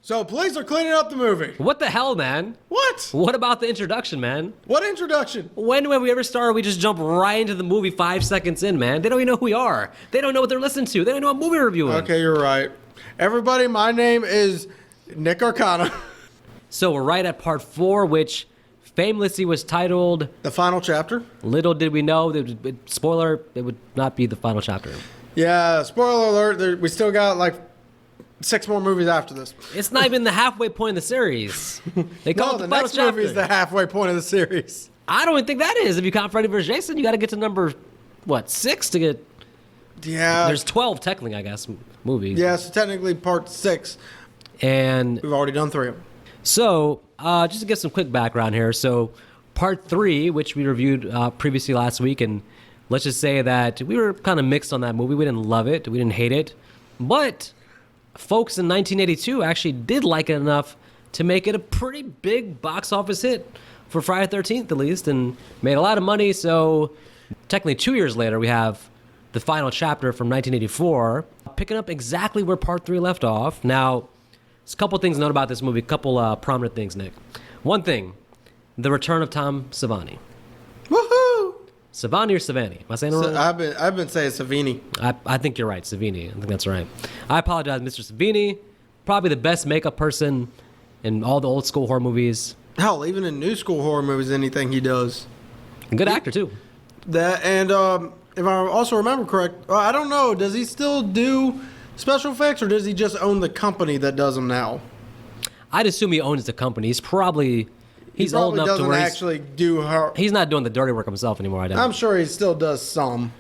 So police are cleaning up the movie. What the hell, man? What? What about the introduction, man? What introduction? When have we ever started, we just jump right into the movie 5 seconds in, man? They don't even know who we are. They don't know what they're listening to. They don't know what movie we're reviewing. Okay, you're right. Everybody, my name is Nick Arcana. So we're right at part 4, which famously was titled... The final chapter. Little did we know, spoiler, it would not be the final chapter. Yeah, spoiler alert, we still got like 6 more movies after this. It's not even the halfway point of the series. They call it the final next chapter. movie is the halfway point of the series. I don't even think that is. If you count Freddy vs. Jason, you got to get to number, 6 to get... Yeah. There's 12 technically, I guess, movies. Yeah, so technically part 6. And... We've already done 3 of them. So, just to give some quick background here. So, part 3, which we reviewed previously last week, and let's just say that we were kind of mixed on that movie. We didn't love it. We didn't hate it. But... folks in 1982 actually did like it enough to make it a pretty big box office hit for Friday the 13th, at least, and made a lot of money. So technically 2 years later, we have the final chapter from 1984, picking up exactly where part 3 left off. Now, there's a couple things to note about this movie, a couple prominent things, Nick. One thing, the return of Tom Savini. Woohoo! Savani or Savani? Am I saying it wrong? I've been saying Savini. I think you're right, Savini. I think that's right. I apologize, Mr. Savini. Probably the best makeup person in all the old school horror movies. Hell, even in new school horror movies, anything he does. Good actor, too. That and if I also remember correct, I don't know, does he still do special effects or does he just own the company that does them now? I'd assume he owns the company. He's probably... He's old enough to where actually do her. He's not doing the dirty work himself anymore. I don't. I'm sure he still does some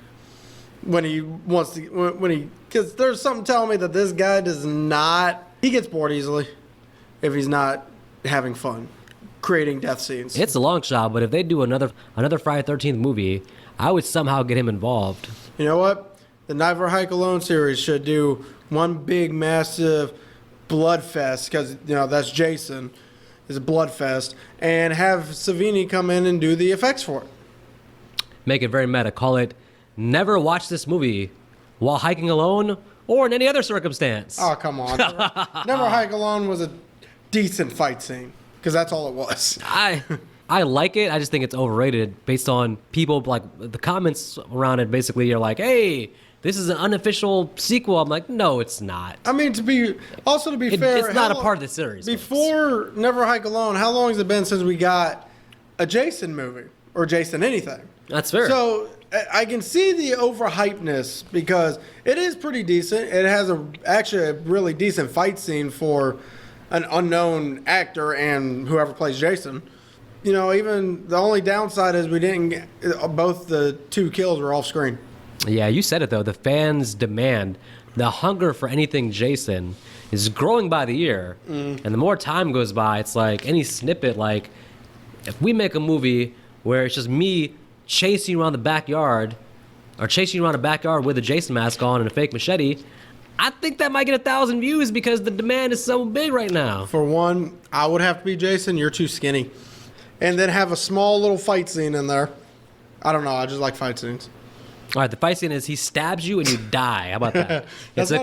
when he wants to. When he, because there's something telling me that this guy does not. He gets bored easily if he's not having fun creating death scenes. It's a long shot, but if they do another Friday the 13th movie, I would somehow get him involved. You know what? The Never Hike Alone series should do one big massive blood fest because that's Jason. Is a blood fest, and have Savini come in and do the effects for it. Make it very meta. Call it Never Watch This Movie While Hiking Alone or in any other circumstance. Oh, come on. Never Hike Alone was a decent fight scene, because that's all it was. I like it. I just think it's overrated based on people, like, the comments around it basically are like, hey, this is an unofficial sequel. I'm like, no, it's not. I mean, to be fair, it's not a part of the series. Before Never Hike Alone, how long has it been since we got a Jason movie or Jason anything? That's fair. So I can see the overhypeness because it is pretty decent. It has actually a really decent fight scene for an unknown actor and whoever plays Jason. Even the only downside is we didn't get, both the 2 kills were off screen. Yeah, you said it, though. The fans' demand, the hunger for anything Jason is growing by the year. And the more time goes by, it's like any snippet, like, if we make a movie where it's just me chasing you around the backyard or chasing you around a backyard with a Jason mask on and a fake machete, I think that might get 1,000 views because the demand is so big right now. For one, I would have to be Jason. You're too skinny. And then have a small little fight scene in there. I don't know. I just like fight scenes. All right, the fight scene is he stabs you and you die. How about that? It's a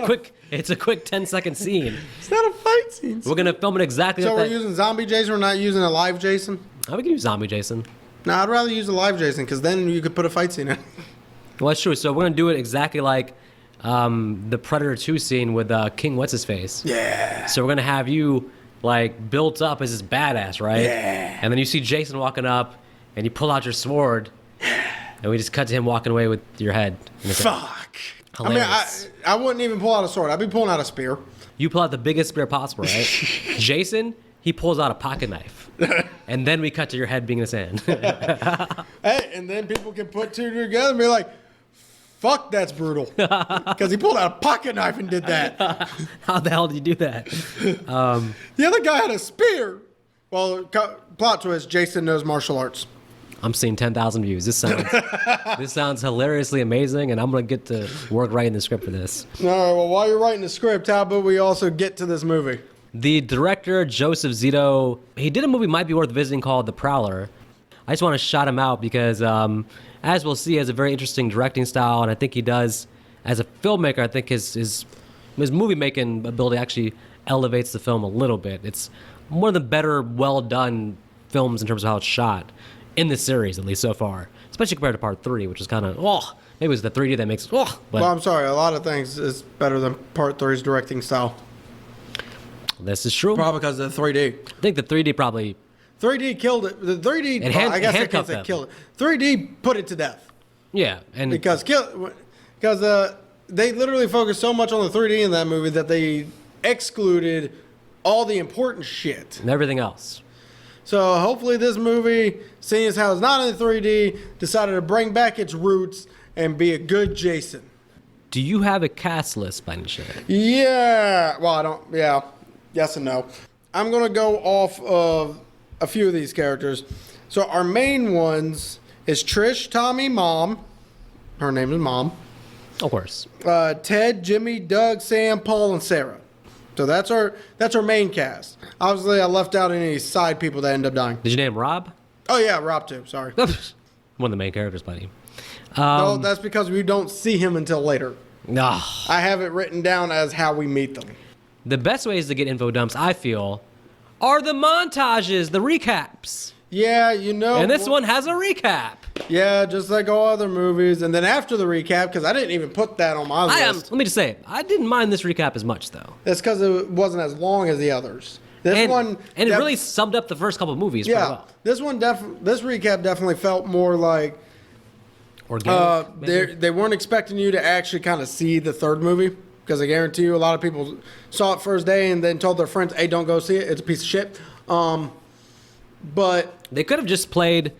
quick 10-second scene. It's not a fight scene. We're gonna film it exactly. So we're using zombie Jason. We're not using a live Jason. We can use zombie Jason. No, I'd rather use a live Jason because then you could put a fight scene in. Well, that's true. So we're gonna do it exactly like the Predator 2 scene with King What's His Face. Yeah. So we're gonna have you like built up as this badass, right? Yeah. And then you see Jason walking up, and you pull out your sword. And we just cut to him walking away with your head. Fuck. Hilarious. I mean, I wouldn't even pull out a sword. I'd be pulling out a spear. You pull out the biggest spear possible, right? Jason, he pulls out a pocket knife. And then we cut to your head being in his hand. Hey, and then people can put 2 together and be like, fuck, that's brutal. Because he pulled out a pocket knife and did that. How the hell did you do that? The other guy had a spear. Well, plot twist, Jason knows martial arts. I'm seeing 10,000 views. This sounds hilariously amazing, and I'm going to get to work writing the script for this. All right, well, while you're writing the script, how about we also get to this movie? The director, Joseph Zito, he did a movie might be worth visiting called The Prowler. I just want to shout him out because, as we'll see, he has a very interesting directing style, and I think he does, as a filmmaker, I think his movie-making ability actually elevates the film a little bit. It's one of the better, well done films in terms of how it's shot in the series, at least so far. Especially compared to part 3, which is kind of maybe it's the 3D that makes but Well, I'm sorry. A lot of things is better than part 3's directing style. This is true. Probably because of the 3D. I think the 3D probably 3D killed it. The 3D, I guess I can't say killed it. 3D put it to death. Yeah, and Because they literally focused so much on the 3D in that movie that they excluded all the important shit. and everything else. So hopefully this movie, seeing as how it's not in 3D, decided to bring back its roots and be a good Jason. Do you have a cast list by any chance? Yeah. Well, I don't. Yeah. Yes and no. I'm going to go off of a few of these characters. So our main ones is Trish, Tommy, Mom. Her name is Mom. Of course. Ted, Jimmy, Doug, Sam, Paul, and Sarah. So that's our main cast. Obviously, I left out any side people that end up dying. Did you name Rob? Oh yeah, Rob too. Sorry. One of the main characters, buddy. No, that's because we don't see him until later. No. I have it written down as how we meet them. The best ways to get info dumps, I feel, are the montages, the recaps. Yeah, you know. And this one has a recap. Yeah, just like all other movies. And then after the recap, because I didn't even put that on my list. Let me just say, I didn't mind this recap as much, though. That's because it wasn't as long as the others. This And it really summed up the first couple of movies pretty well. This recap definitely felt more like Organic, they weren't expecting you to actually kind of see the third movie. Because I guarantee you a lot of people saw it first day and then told their friends, hey, don't go see it. It's a piece of shit. But they could have just played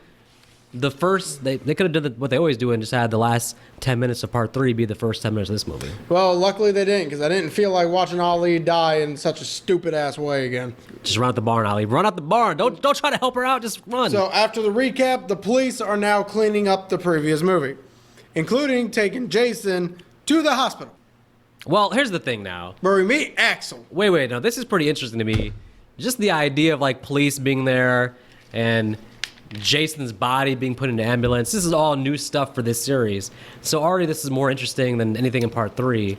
the first. They could have done what they always do and just had the last 10 minutes of part 3 be the first 10 minutes of this movie. Well, luckily they didn't, because I didn't feel like watching Ali die in such a stupid ass way again. Just run out the barn, Ali. Run out the barn. Don't try to help her out. Just run. So after the recap, the police are now cleaning up the previous movie, including taking Jason to the hospital, well, here's the thing now. where we meet Axel. Wait. No, this is pretty interesting to me. Just the idea of like police being there and Jason's body being put in an ambulance. This is all new stuff for this series. So already this is more interesting than anything in part 3.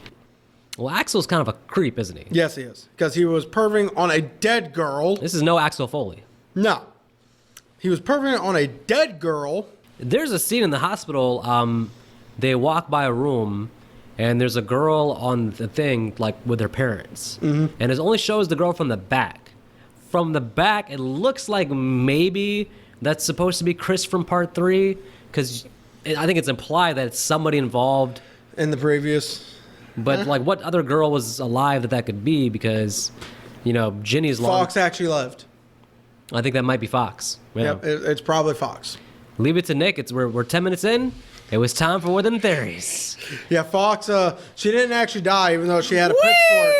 Well, Axel's kind of a creep, isn't he? Yes, he is, because he was perving on a dead girl. This is no Axel Foley. No, he was perving on a dead girl. There's a scene in the hospital. They walk by a room, and there's a girl on the thing, like with her parents. Mm-hmm. And it only shows the girl from the back. From the back, it looks like maybe that's supposed to be Chris from part 3, because I think it's implied that it's somebody involved In the previous. But like, what other girl was alive that could be? Because, Ginny's long. Fox actually left. I think that might be Fox. Yeah. Yep, it's probably Fox. Leave it to Nick. We're 10 minutes in. It was time for one of them theories. Yeah, Fox. She didn't actually die, even though she had a pitchfork.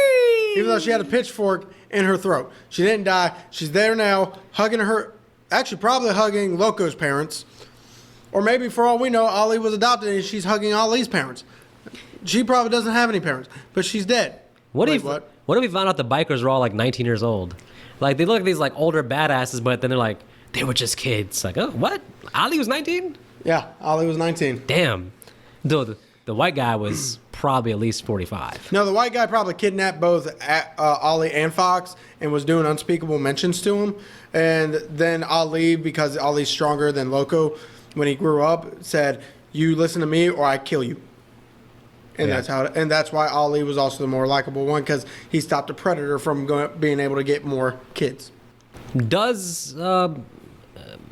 Even though she had a pitchfork in her throat, she didn't die. She's there now, hugging her. Actually, probably hugging Loco's parents, or maybe for all we know, Ali was adopted and she's hugging Ali's parents. She probably doesn't have any parents, but she's dead. What if we found out the bikers were all like 19 years old? Like they look like these like older badasses, but then they're like they were just kids. Like, oh, what? Ali was 19? Yeah, Ali was 19. Damn. Though the white guy was probably at least 45. No, the white guy probably kidnapped both Ali and Fox and was doing unspeakable mentions to him. And then Ali, because Ali's stronger than Loco, when he grew up, said, "You listen to me, or I kill you." And that's why Ali was also the more likable one, because he stopped a predator from being able to get more kids. Does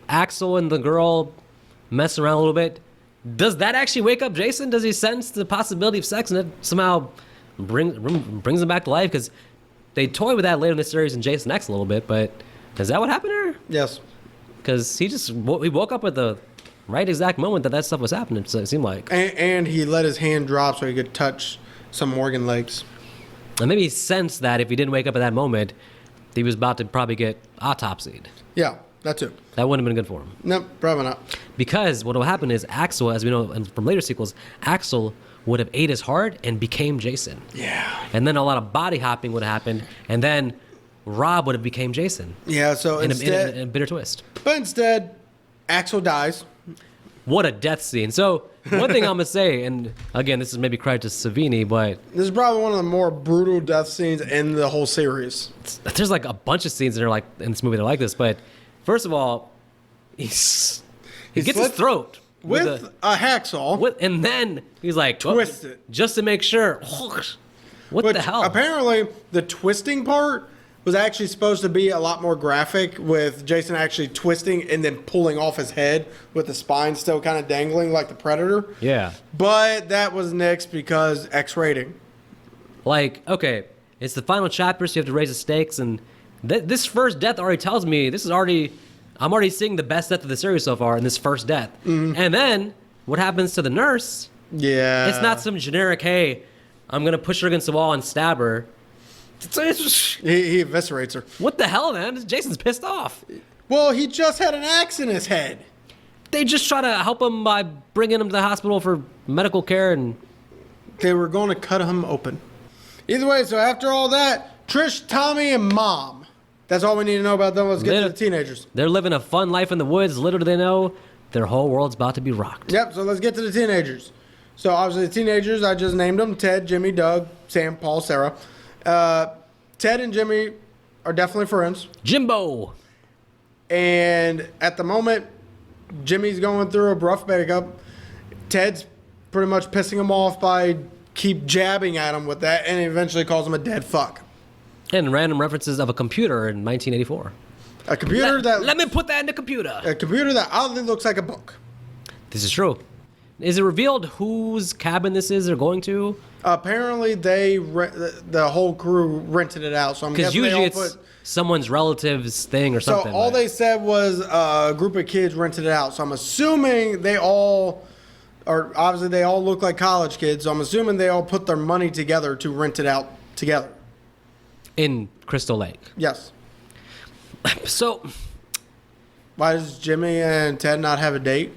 Axel and the girl mess around a little bit? Does that actually wake up Jason? Does he sense the possibility of sex, and it somehow brings him back to life? Because they toy with that later in the series in Jason X a little bit, but is that what happened here? Yes. Because he woke up at the right exact moment that stuff was happening, so it seemed like. And he let his hand drop so he could touch some Morgan legs. And maybe he sensed that if he didn't wake up at that moment, he was about to probably get autopsied. Yeah, that too. That wouldn't have been good for him. No, probably not. Because what will happen is Axel, as we know from later sequels, Axel would have ate his heart and became Jason. Yeah. And then a lot of body hopping would have happened, and then Rob would have became Jason. Yeah, so in a bitter twist. But instead, Axel dies. What a death scene. So One thing I'm gonna say, and again, this is maybe credit to Savini, but This is probably one of the more brutal death scenes in the whole series. there's like a bunch of scenes that are like in this movie that are like this. But first of all, he gets his slits throat with a hacksaw. and then he's like Twist it. just to make sure. What Which the hell? apparently the twisting part was actually supposed to be a lot more graphic, with Jason actually twisting and then pulling off his head with the spine still kind of dangling like the Predator. Yeah. But that was nixed because X rating. Like, okay, it's the final chapter, so you have to raise the stakes, and this first death already tells me I'm already seeing the best death of the series so far in this first death. Mm-hmm. And then what happens to the nurse? Yeah. It's not some generic, hey, I'm gonna push her against the wall and stab her. He eviscerates her. What the hell, man? Jason's pissed off. Well, he just had an axe in his head. They just try to help him by bringing him to the hospital for medical care, and They were going to cut him open. Either way, so after all that, Trish, Tommy, and Mom. That's all we need to know about them. Let's get to the teenagers. they're living a fun life in the woods. Little do they know, their whole world's about to be rocked. Yep, so let's get to the teenagers. So obviously the teenagers, I just named them Ted, Jimmy, Doug, Sam, Paul, Sarah. Ted and Jimmy are definitely friends. Jimbo. And at the moment, Jimmy's going through a rough breakup. Ted's pretty much pissing him off by keep jabbing at him with that, and eventually calls him a dead fuck. And random references of a computer in 1984. A computer Let me put that in the computer. a computer that oddly looks like a book. This is true. Is it revealed whose cabin this is they're going to? Apparently, the whole crew rented it out. So I'm Because guessing usually they all it's someone's relative's thing or So something. all but- they said was a group of kids rented it out. So I'm assuming they all, or obviously they all look like college kids. So I'm assuming they all put their money together to rent it out together. in Crystal Lake. Yes. So, Why does Jimmy and Ted not have a date?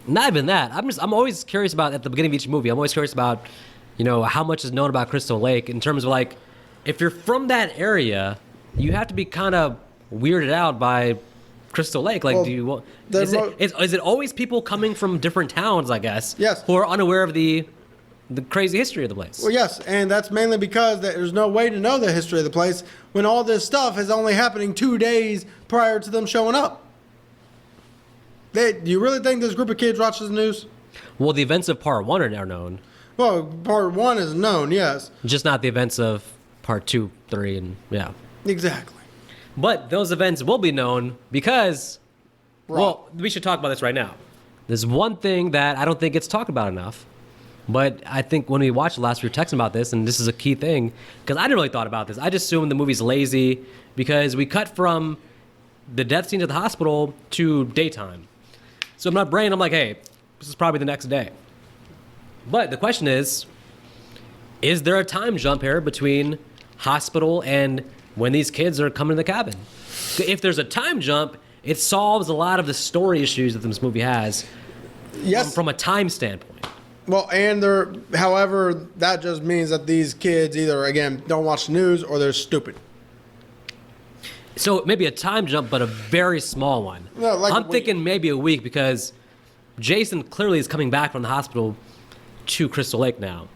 not even that. I'm always curious about, at the beginning of each movie, I'm always curious about, how much is known about Crystal Lake in terms of like, if you're from that area, you have to be kind of weirded out by Crystal Lake. Like, Well, is it always people coming from different towns, I guess? Yes. Who are unaware of the crazy history of the place? Well, yes, and that's mainly because there's no way to know the history of the place when all this stuff is only happening 2 days prior to them showing up. Do you really think this group of kids watches the news? Well, the events of part 1 are known, Well, part 1 is known, yes. just not the events of part 2, 3, and yeah. Exactly. But those events will be known because, Right. well, we should talk about this right now. There's one thing that I don't think gets talked about enough, but I think when we watched it last, we were texting about this, and this is a key thing, because I didn't really thought about this. I just assumed the movie's lazy because we cut from the death scenes at the hospital to daytime. So in my brain, I'm like, hey, this is probably the next day. But the question is there a time jump here between hospital and when these kids are coming to the cabin? If there's a time jump, it solves a lot of the story issues that this movie has Yes. from a time standpoint. Well, and however, that just means that these kids either, again, don't watch the news or they're stupid. So maybe a time jump, but a very small one. No, like a I'm week. thinking maybe a week because Jason clearly is coming back from the hospital to Crystal Lake now.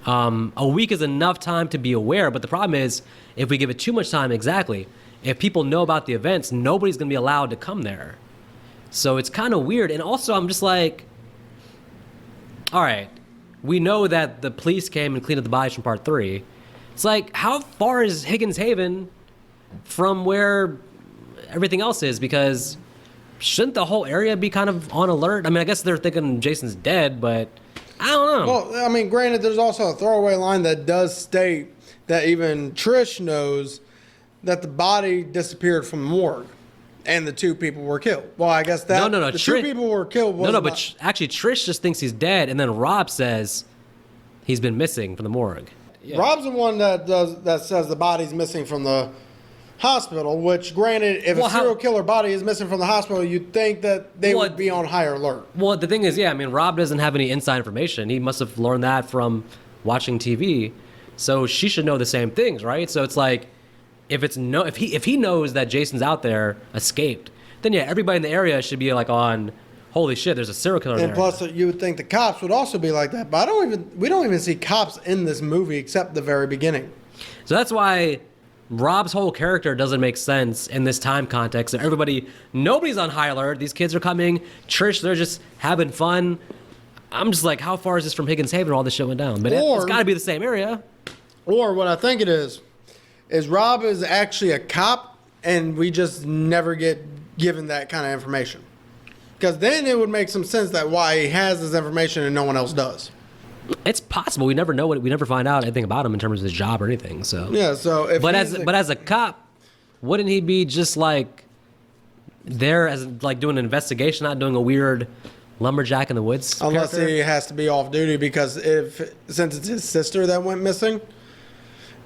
A week is enough time to be aware, but the problem is if we give it too much time, exactly, if people know about the events, nobody's going to be allowed to come there. So it's kind of weird. And also, I'm just like, all right, we know that the police came and cleaned up the bodies from part 3. It's like, how far is Higgins Haven from where everything else is? Because shouldn't the whole area be kind of on alert? I mean, I guess they're thinking Jason's dead, but I don't know. Well, I mean, granted, there's also a throwaway line that does state that even Trish knows that the body disappeared from the morgue and the 2 people were killed. Well, I guess that No. the 2 people were killed. But actually, Trish just thinks he's dead, and then Rob says he's been missing from the morgue. Yeah. Rob's the one that says the body's missing from the hospital, which granted, if Well, a serial killer body is missing from the hospital, you'd think that they would be on higher alert. Well, the thing is, yeah, I mean, Rob doesn't have any inside information. He must have learned that from watching TV. So she should know the same things, right? So it's like, if he knows that Jason's out there, escaped, then yeah, everybody in the area should be like on holy shit, there's a serial killer And there. plus, you would think the cops would also be like that. But we don't even see cops in this movie except the very beginning. So that's why Rob's whole character doesn't make sense in this time context. Nobody's on high alert. These kids are coming. Trish, they're just having fun. I'm just like, how far is this from Higgins Haven where all this shit went down? But it's got to be the same area. Or what I think it is Rob is actually a cop, and we just never get given that kind of information. Because then it would make some sense that why he has this information and no one else does. It's possible. We never know we never find out anything about him in terms of his job or anything. So yeah. So if but as a cop, wouldn't he be just like there as like doing an investigation, not doing a weird lumberjack in the woods? Unless character? he has to be off duty because since it's his sister that went missing,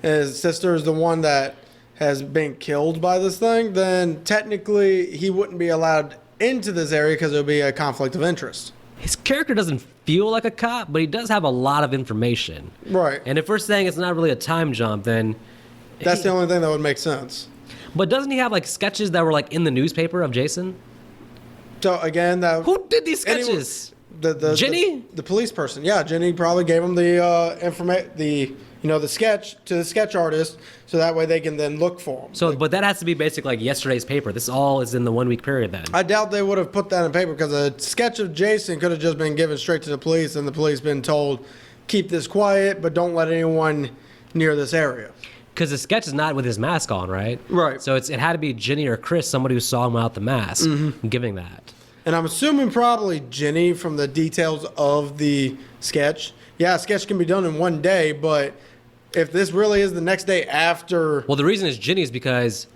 his sister is the one that has been killed by this thing, then technically he wouldn't be allowed into this area because it would be a conflict of interest. His character doesn't feel like a cop, but he does have a lot of information. Right. And if we're saying it's not really a time jump, then That's the only thing that would make sense. But doesn't he have like sketches that were like in the newspaper of Jason? So again, Who did these sketches? Jenny? The police person. Yeah, Jenny probably gave him the sketch to the sketch artist, so that way they can then look for him. So, but that has to be basically like yesterday's paper. This all is in the 1 week period then. I doubt they would have put that in paper because a sketch of Jason could have just been given straight to the police, and the police been told, keep this quiet, but don't let anyone near this area. Because the sketch is not with his mask on, right? Right. So it had to be Jenny or Chris, somebody who saw him without the mask, giving that. And I'm assuming probably Jenny from the details of the sketch. Yeah, a sketch can be done in one day, but if this really is the next day after... Well, the reason is Jenny is because...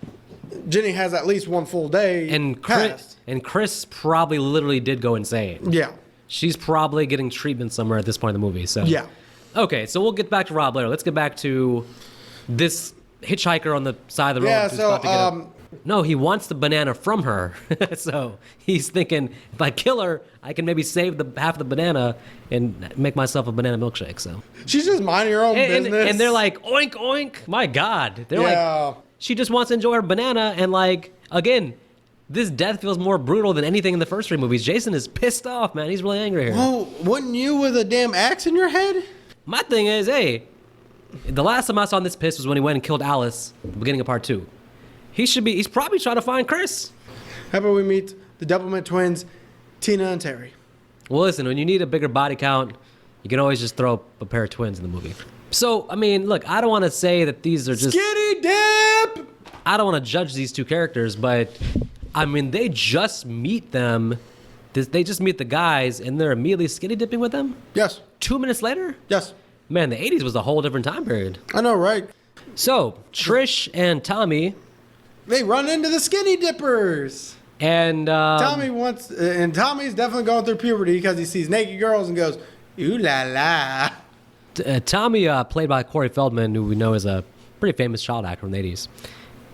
Jenny has at least one full day past. And Chris probably literally did go insane. Yeah. She's probably getting treatment somewhere at this point in the movie. So Yeah. Okay, so we'll get back to Rob later. Let's get back to this hitchhiker on the side of the road. Yeah, who's so, about to get No, he wants the banana from her. So he's thinking, if I kill her, I can maybe save half the banana and make myself a banana milkshake. So She's just minding her own business. and they're like, oink, oink. My God. They're Yeah. like, she just wants to enjoy her banana. And like, again, this death feels more brutal than anything in the first three movies. Jason is pissed off, man. He's really angry here. Well, wouldn't you with a damn axe in your head? My thing is, hey, the last time I saw him this pissed was when he went and killed Alice at the beginning of part 2. He's probably trying to find Chris. How about we meet the Devilman twins, Tina and Terry? Well, listen, when you need a bigger body count, you can always just throw a pair of twins in the movie. So, I mean, look, I don't want to say that these are just... Skinny dip! I don't want to judge these two characters, but, I mean, they just meet them. They just meet the guys, and they're immediately skinny dipping with them? Yes. 2 minutes later? Yes. Man, the 80s was a whole different time period. I know, right? So, Trish and Tommy... They run into the skinny dippers. And Tommy's definitely going through puberty because he sees naked girls and goes, ooh la la. Tommy, played by Corey Feldman, who we know is a pretty famous child actor from the 80s.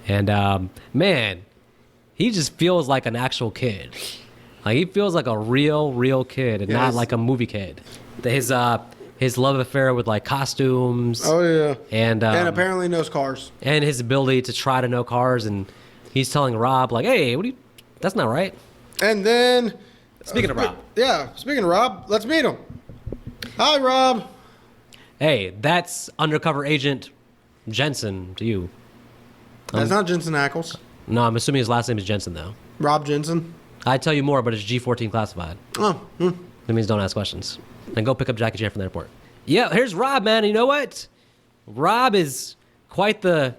And man, he just feels like an actual kid. Like he feels like a real kid and not like a movie kid. His love affair with like costumes. Oh yeah. And apparently knows cars. And his ability to try to know cars, and he's telling Rob like, "Hey, that's not right." And then speaking of Rob. Yeah, speaking of Rob, let's meet him. Hi, Rob. Hey, that's undercover agent Jensen to you. That's not Jensen Ackles. No, I'm assuming his last name is Jensen though. Rob Jensen. I'd tell you more, but it's G14 classified. Oh. That means don't ask questions. Then go pick up Jackie Chan from the airport. Yeah, here's Rob, man. And you know what? Rob is quite the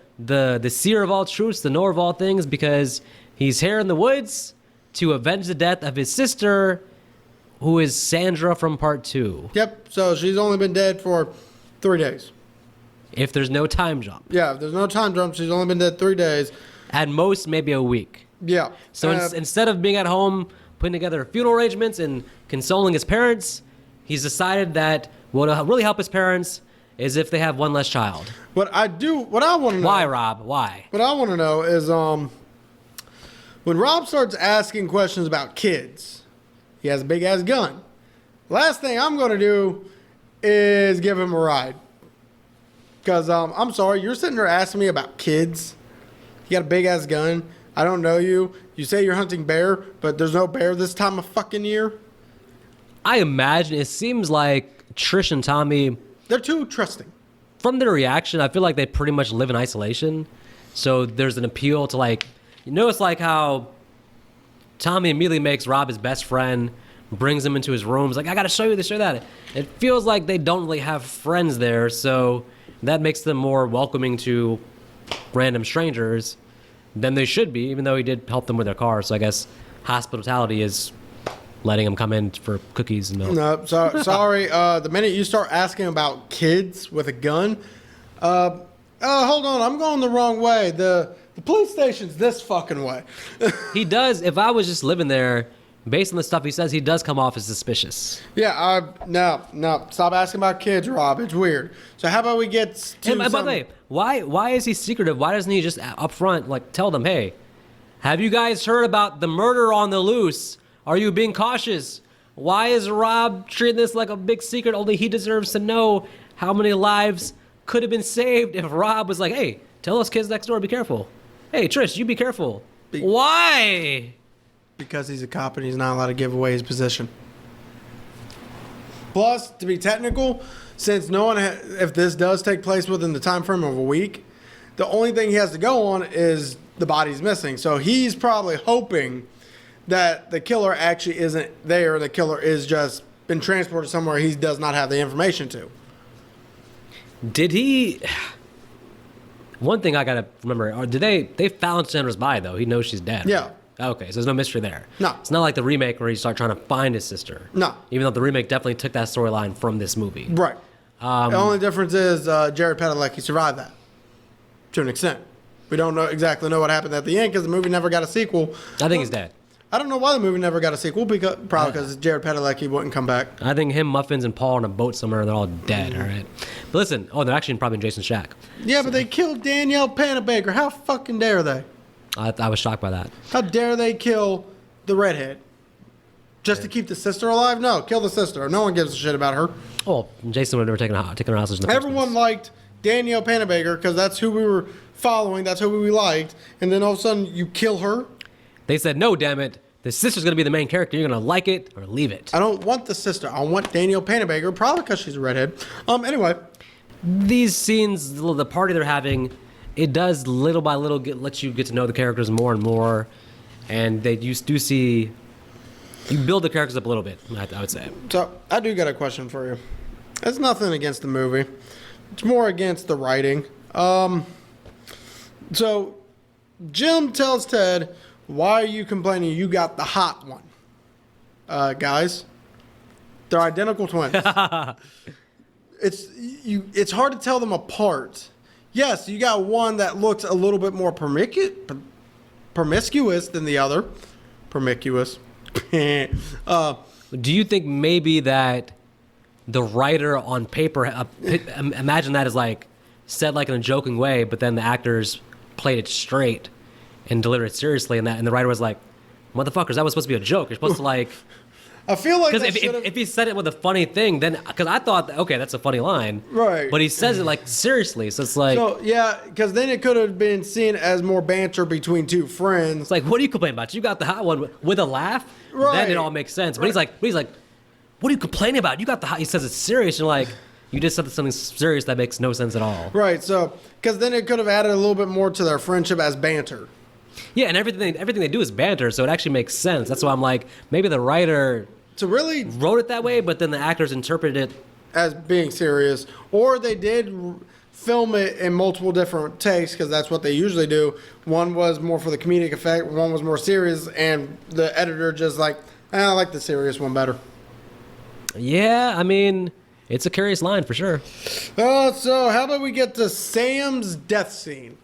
seer of all truths, the knower of all things, because he's here in the woods to avenge the death of his sister, who is Sandra from part 2. Yep. So she's only been dead for 3 days. If there's no time jump. Yeah, if there's no time jump, she's only been dead 3 days. At most, maybe a week. Yeah. So instead of being at home, putting together funeral arrangements and consoling his parents, he's decided that what will really help his parents is if they have one less child. What I want to know. Why, Rob? Why? What I want to know is when Rob starts asking questions about kids, he has a big ass gun. Last thing I'm going to do is give him a ride. Because I'm sorry, you're sitting there asking me about kids. You got a big ass gun. I don't know you. You say you're hunting bear, but there's no bear this time of fucking year. I imagine it seems like Trish and Tommy, They're too trusting. from their reaction, I feel like they pretty much live in isolation. So there's an appeal to like, you notice like how Tommy immediately makes Rob his best friend, brings him into his room. He's like, I got to show you this, show that. It feels like they don't really have friends there. So that makes them more welcoming to random strangers than they should be, even though he did help them with their car. So I guess hospitality is letting him come in for cookies and milk. No, sorry. The minute you start asking about kids with a gun, hold on, I'm going the wrong way. The police station's this fucking way. He does, if I was just living there, based on the stuff he says, he does come off as suspicious. Yeah, no, stop asking about kids, Rob. It's weird. So how about we get to And by the way, why is he secretive? Why doesn't he just up front like tell them, hey, have you guys heard about the murder on the loose? Are you being cautious? Why is Rob treating this like a big secret? Only he deserves to know how many lives could have been saved if Rob was like, hey, tell those kids next door, be careful. Hey, Trish, you be careful. Why? Because he's a cop and he's not allowed to give away his position. Plus, to be technical, since no one, if this does take place within the time frame of a week, the only thing he has to go on is the body's missing. So he's probably hoping that the killer actually isn't there. The killer is just been transported somewhere he does not have the information to. Did he? One thing I gotta remember: did they found Sandra's body though? He knows she's dead. Yeah. Right? Okay, so there's no mystery there. No. It's not like the remake where you start trying to find his sister. No. Even though the remake definitely took that storyline from this movie. Right. The only difference is Jared Padalecki survived that to an extent. We don't exactly know what happened at the end because the movie never got a sequel. I think he's dead. I don't know why the movie never got a sequel, probably because Jared Padalecki wouldn't come back. I think him, Muffins, and Paul on a boat somewhere, they're all dead, all right? But listen, they're actually probably in Jason's shack. Yeah, but they killed Danielle Panabaker. How fucking dare they? I was shocked by that. How dare they kill the redhead? Just to keep the sister alive? No, kill the sister. No one gives a shit about her. Oh, Jason would have never taken her hostage in the first Everyone place. liked Danielle Panabaker because that's who we were following. That's who we liked. And then all of a sudden, you kill her? They said, no, damn it. The sister's going to be the main character. You're going to like it or leave it. I don't want the sister. I want Danielle Panabaker, probably because she's a redhead. Anyway. These scenes, the party they're having, it does little by little let you get to know the characters more and more. And you do see, you build the characters up a little bit, I would say. So, I do got a question for you. It's nothing against the movie. It's more against the writing. So, Jim tells Ted, why are you complaining you got the hot one? Guys, they're identical twins. It's hard to tell them apart. Yes, you got one that looks a little bit more promiscuous than the other. Promiscuous. Do you think maybe that the writer on paper, imagine that as like said like in a joking way, but then the actors played it straight and delivered it seriously, and the writer was like, motherfuckers, that was supposed to be a joke. You're supposed to like... I feel like because if he said it with a funny thing, then because I thought, okay, that's a funny line, right? But he says it like seriously, so it's like, yeah, because then it could have been seen as more banter between two friends. It's like, what are you complaining about? You got the hot one with a laugh, right? Then it all makes sense. But he's like, what are you complaining about? You got the hot. He says it's serious, and like, you just said something serious that makes no sense at all, right? So because then it could have added a little bit more to their friendship as banter. Yeah, and everything they do is banter, so it actually makes sense. That's why I'm like, maybe the writer really wrote it that way, but then the actors interpreted it as being serious, or they did film it in multiple different takes because that's what they usually do. One was more for the comedic effect, one was more serious, and the editor just like, I like the serious one better. Yeah, I mean, it's a curious line for sure. So how about we get to Sam's death scene?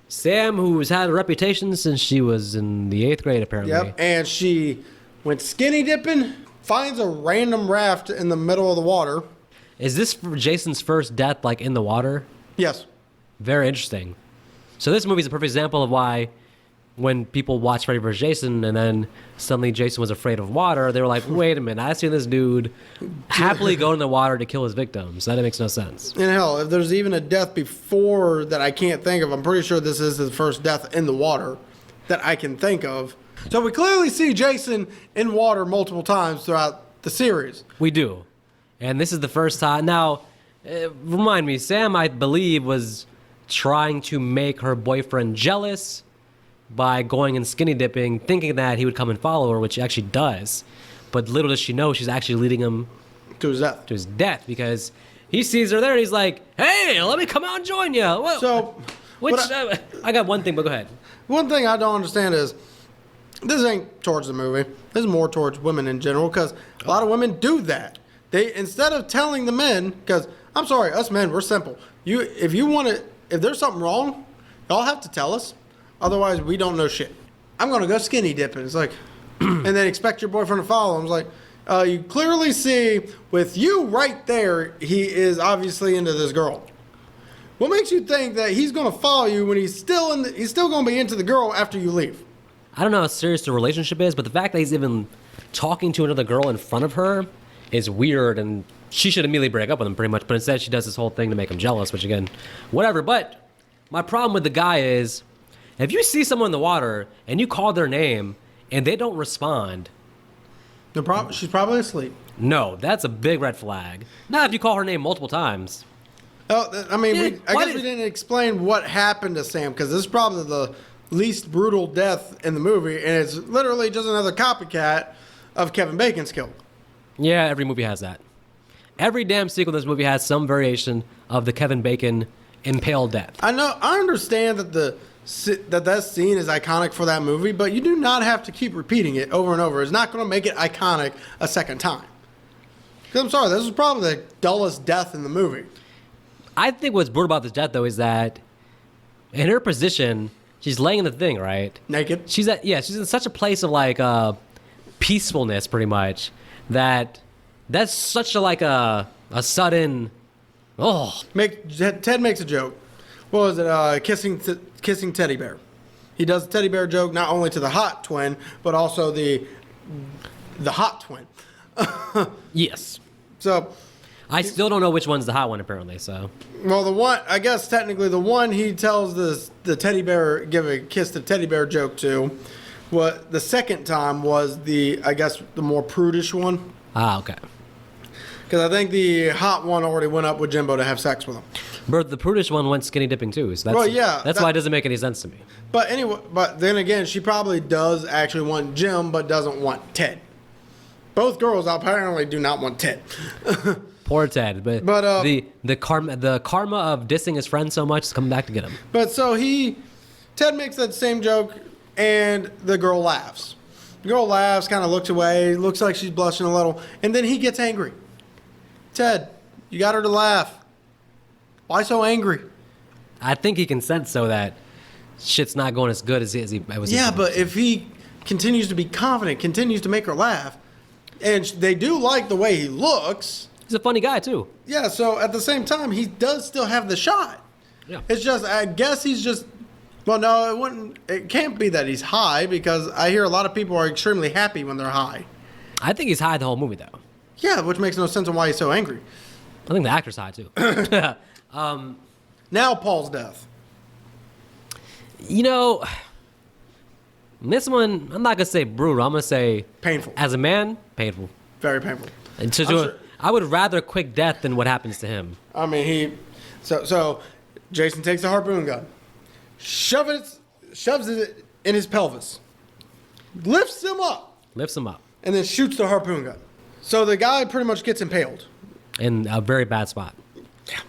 Sam, who's had a reputation since she was in the 8th grade, apparently. Yep, and she went skinny dipping, finds a random raft in the middle of the water. Is this Jason's first death, like, in the water? Yes. Very interesting. So this movie's a perfect example of why when people watch Freddy vs. Jason and then suddenly Jason was afraid of water, they were like, wait a minute, I see this dude happily go in the water to kill his victims. That makes no sense. And hell, if there's even a death before that I can't think of, I'm pretty sure this is his first death in the water. that I can think of. So we clearly see Jason in water multiple times throughout the series. We do. And this is the first time. Now, remind me, Sam, I believe, was trying to make her boyfriend jealous by going and skinny dipping, thinking that he would come and follow her, which he actually does. But little does she know, she's actually leading him To his death. to his death, because he sees her there and he's like, hey, let me come out and join you. So, I got one thing, but go ahead. one thing I don't understand is, this ain't towards the movie. This is more towards women in general, because a lot of women do that. They, instead of telling the men, because I'm sorry, us men, we're simple. If there's something wrong, y'all have to tell us. Otherwise, we don't know shit. I'm gonna go skinny dipping. It's like, and then expect your boyfriend to follow. I'm like, you clearly see with you right there, he is obviously into this girl. What makes you think that he's gonna follow you when he's still gonna be into the girl after you leave? I don't know how serious the relationship is, but the fact that he's even talking to another girl in front of her is weird, and she should immediately break up with him pretty much, but instead she does this whole thing to make him jealous, which again, whatever. But my problem with the guy is, if you see someone in the water and you call their name and they don't respond, She's probably asleep. no, that's a big red flag. Not if you call her name multiple times. Oh, I mean, Yeah, I guess we didn't explain what happened to Sam, because this is probably the least brutal death in the movie, and it's literally just another copycat of Kevin Bacon's kill. Yeah, every movie has that. Every damn sequel in this movie has some variation of the Kevin Bacon impaled death. I understand that that scene is iconic for that movie, but you do not have to keep repeating it over and over. It's not going to make it iconic a second time. Because I'm sorry, this is probably the dullest death in the movie. I think what's brutal about this death, though, is that in her position, she's laying in the thing, right? Naked. She's in such a place of like peacefulness, pretty much, that's such a sudden. Oh, Ted makes a joke. What was it? Kissing teddy bear. He does the teddy bear joke not only to the hot twin, but also the hot twin. yes. So, I still don't know which one's the hot one, apparently. So, well, I guess technically the one he tells the teddy bear, give a kiss to teddy bear joke to, what the second time was the more prudish one. okay. Because I think the hot one already went up with Jimbo to have sex with him. But the prudish one went skinny dipping too. So that's why it doesn't make any sense to me. But anyway, then again, she probably does actually want Jim, but doesn't want Ted. Both girls apparently do not want Ted. Poor Ted, but the karma of dissing his friend so much is coming back to get him. But so Ted makes that same joke, and the girl laughs. The girl laughs, kind of looks away, looks like she's blushing a little, and then he gets angry. Ted, you got her to laugh. Why so angry? I think he can sense so that shit's not going as good as he was. Yeah, but if he continues to be confident, continues to make her laugh, and they do like the way he looks. He's a funny guy too. Yeah, so at the same time, he does still have the shot. Yeah. It's just, I guess he's just, well, no, it can't be that he's high, because I hear a lot of people are extremely happy when they're high. I think he's high the whole movie though. Yeah, which makes no sense on why he's so angry. I think the actor's high too. Now Paul's death. You know, this one, I'm not gonna say brutal. I'm gonna say Painful. As a man, painful. Very painful. And sure. I would rather a quick death than what happens to him. I mean, so Jason takes the harpoon gun, shoves it in his pelvis, lifts him up, and then shoots the harpoon gun. So the guy pretty much gets impaled. In a very bad spot. Yeah.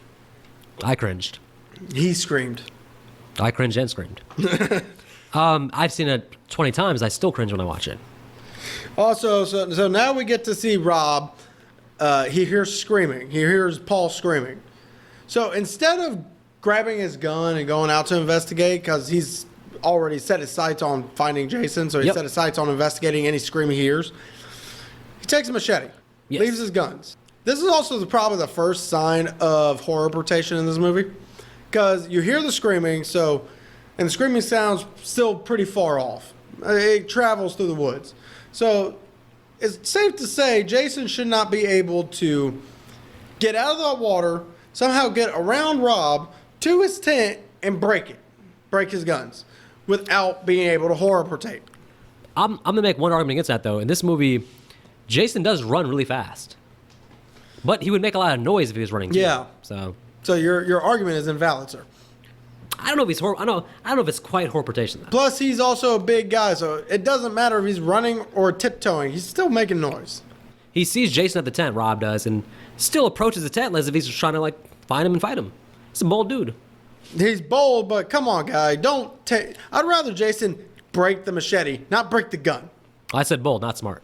I cringed. He screamed. I cringed and screamed. I've seen it 20 times. I still cringe when I watch it. Also, so now we get to see Rob. He hears screaming. He hears Paul screaming. So instead of grabbing his gun and going out to investigate, because he's already set his sights on finding Jason, so he set his sights on investigating any scream he hears, he takes a machete, leaves his guns. This is also probably the first sign of horror portation in this movie, because you hear the screaming, and the screaming sounds still pretty far off. It travels through the woods. So it's safe to say Jason should not be able to get out of the water, somehow get around Rob to his tent and break his guns. without being able to horror portray. I'm gonna make one argument against that though. In this movie, Jason does run really fast, but he would make a lot of noise if he was running too. Yeah. So your argument is invalid, sir. I don't know if he's I don't know if it's quite horror portrayal. Plus, he's also a big guy, so it doesn't matter if he's running or tiptoeing. He's still making noise. He sees Jason at the tent, Rob does, and still approaches the tent as if he's just trying to like find him and fight him. He's a bold dude. He's bold, but come on, guy. Don't take. I'd rather Jason break the machete, not break the gun. I said bold, not smart.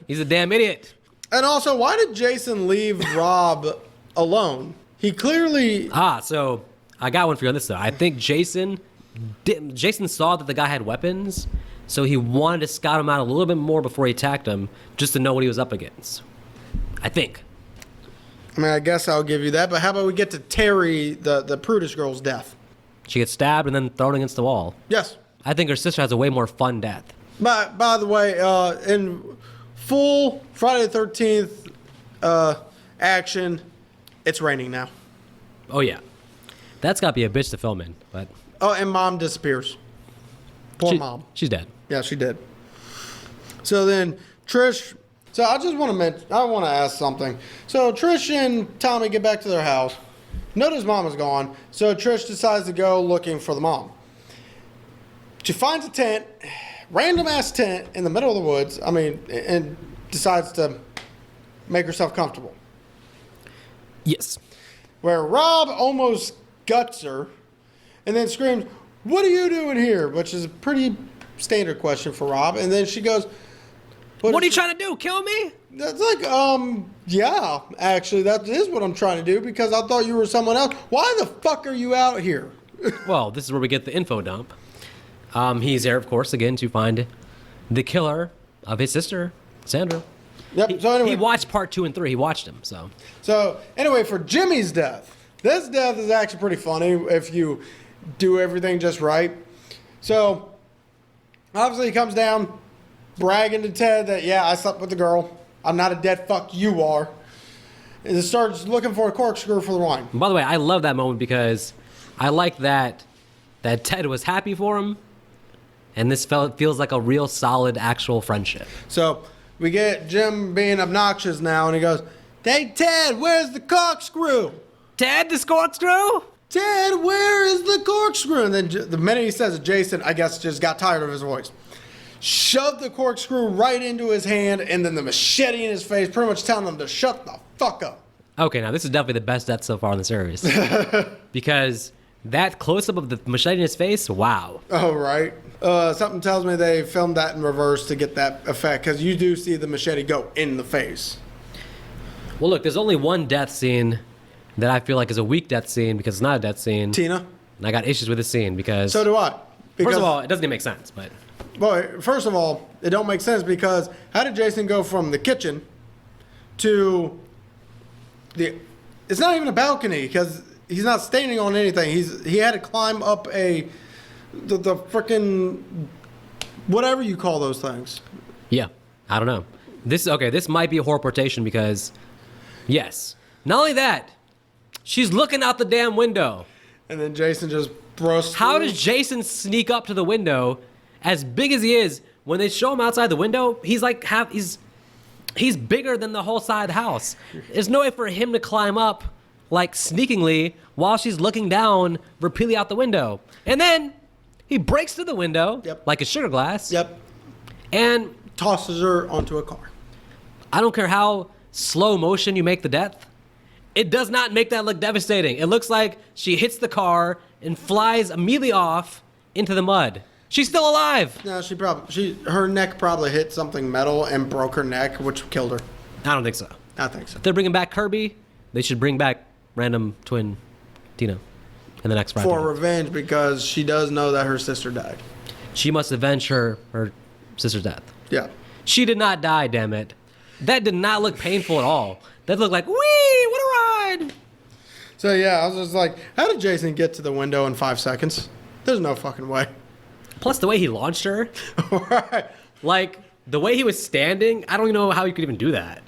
He's a damn idiot. And also, why did Jason leave Rob alone? He clearly. So I got one for you on this though. I think Jason saw that the guy had weapons, so he wanted to scout him out a little bit more before he attacked him, just to know what he was up against. I think. I mean, I guess I'll give you that, but how about we get to Terry, the prudish girl's death? She gets stabbed and then thrown against the wall. Yes. I think her sister has a way more fun death. By the way, in full Friday the 13th action, it's raining now. Oh yeah, that's got to be a bitch to film in. But oh, and mom disappears. Poor mom. She's dead. Yeah, she did. So then Trish. So I just want to mention. I want to ask something. So Trish and Tommy get back to their house. Notice mom is gone. So Trish decides to go looking for the mom. She finds a tent, random ass tent in the middle of the woods. I mean, and decides to make herself comfortable. Yes. Where Rob almost guts her and then screams, "What are you doing here?" Which is a pretty standard question for Rob. And then she goes, What are you trying to do? Kill me? That's like, yeah, actually, that is what I'm trying to do because I thought you were someone else. Why the fuck are you out here? Well, this is where we get the info dump. He's there, of course, again, to find the killer of his sister, Sandra. Yep. So anyway, he watched part 2 and 3. He watched them. So anyway, for Jimmy's death, this death is actually pretty funny if you do everything just right. So obviously he comes down, bragging to Ted that, yeah, I slept with the girl. I'm not a dead fuck, you are. And starts looking for a corkscrew for the wine. And by the way, I love that moment because I like that Ted was happy for him, and this feels like a real solid actual friendship. So we get Jim being obnoxious now, and he goes, "Hey, Ted, where's the corkscrew? Ted, the corkscrew? Ted, where is the corkscrew?" And then the minute he says it, Jason, I guess, just got tired of his voice. Shoved the corkscrew right into his hand, and then the machete in his face, pretty much telling him to shut the fuck up. Okay, now this is definitely the best death so far in the series. Because that close-up of the machete in his face, wow. Oh, right. Something tells me they filmed that in reverse to get that effect, because you do see the machete go in the face. Well, look, there's only one death scene that I feel like is a weak death scene because it's not a death scene. Tina? And I got issues with this scene because... So do I. Because, first of all, it doesn't even make sense, but... Well, first of all, it don't make sense because how did Jason go from the kitchen to the... It's not even a balcony because he's not standing on anything. He had to climb up the frickin' whatever you call those things. Yeah, I don't know. This might be a horror portation because, yes. Not only that, she's looking out the damn window. And then Jason just bursts How through. does Jason sneak up to the window? As big as he is, when they show him outside the window, he's like he's bigger than the whole side of the house. There's no way for him to climb up like sneakingly while she's looking down repeatedly out the window. And then he breaks through the window like a sugar glass. Yep. And tosses her onto a car. I don't care how slow motion you make the death. It does not make that look devastating. It looks like she hits the car and flies immediately off into the mud. She's still alive. No, her neck probably hit something metal and broke her neck, which killed her. I don't think so. I think so. If they're bringing back Kirby, they should bring back random twin Tina in the next Friday. For revenge, because she does know that her sister died. She must avenge her sister's death. Yeah. She did not die, damn it. That did not look painful at all. That looked like, whee, what a ride. So yeah, I was just like, how did Jason get to the window in 5 seconds? There's no fucking way. Plus the way he launched her. Right. Like, the way he was standing, I don't even know how he could even do that.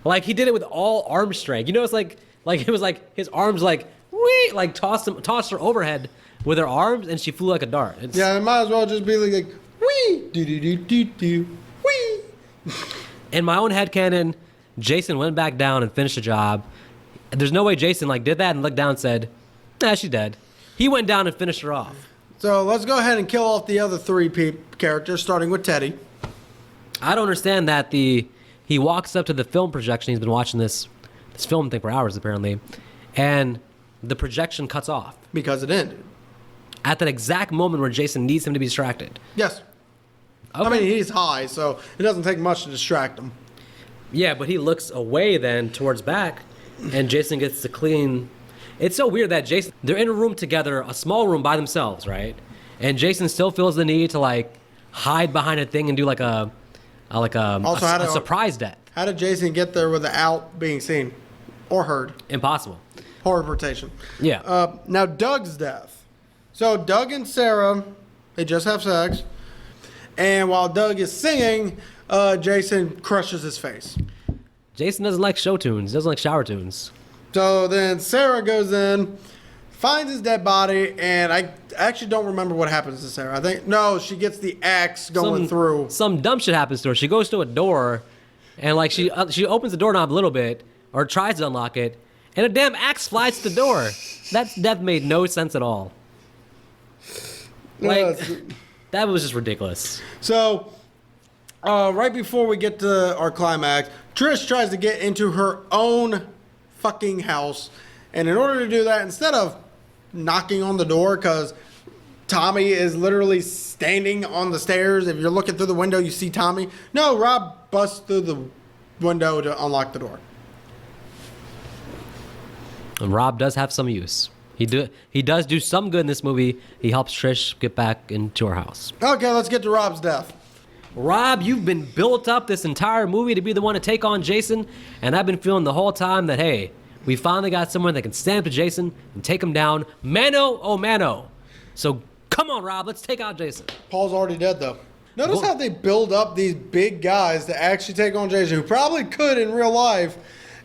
Like, he did it with all arm strength. You know, it's like it was like his arms like, whee, like tossed her overhead with her arms, and she flew like a dart. Yeah, it might as well just be like, wee, do do do do do, wee. In my own headcanon, Jason went back down and finished the job. There's no way Jason did that and looked down and said, "Nah, she's dead." He went down and finished her off. So let's go ahead and kill off the other three characters, starting with Teddy. I don't understand that he walks up to the film projection. He's been watching this film thing for hours apparently, and the projection cuts off Because it ended. at that exact moment where Jason needs him to be distracted. Yes. Okay. I mean, he's high, so it doesn't take much to distract him. Yeah, but he looks away then towards back, and Jason gets to clean. It's so weird that they're in a room together, a small room by themselves, right? And Jason still feels the need to hide behind a thing and do a surprise death. How did Jason get there without being seen or heard? Impossible. Horriportation. Yeah. Now, Doug's death. So, Doug and Sarah, they just have sex. And while Doug is singing, Jason crushes his face. Jason doesn't like show tunes. Doesn't like shower tunes. So then Sarah goes in, finds his dead body, and I actually don't remember what happens to Sarah. I think, no, she gets the axe going through. Some dumb shit happens to her. She goes to a door, and she opens the doorknob a little bit, or tries to unlock it, and a damn axe flies to the door. That made no sense at all. That was just ridiculous. So, right before we get to our climax, Trish tries to get into her own fucking house. And in order to do that, instead of knocking on the door, because Tommy is literally standing on the stairs. If you're looking through the window, you see Tommy. No, Rob busts through the window to unlock the door. And Rob does have some use. He does do some good in this movie. He helps Trish get back into her house. Okay, let's get to Rob's death. Rob, you've been built up this entire movie to be the one to take on Jason, and I've been feeling the whole time that, hey, we finally got someone that can stand up to Jason and take him down mano a mano. So come on, Rob, let's take out Jason. Paul's already dead, though. Notice how they build up these big guys to actually take on Jason, who probably could in real life,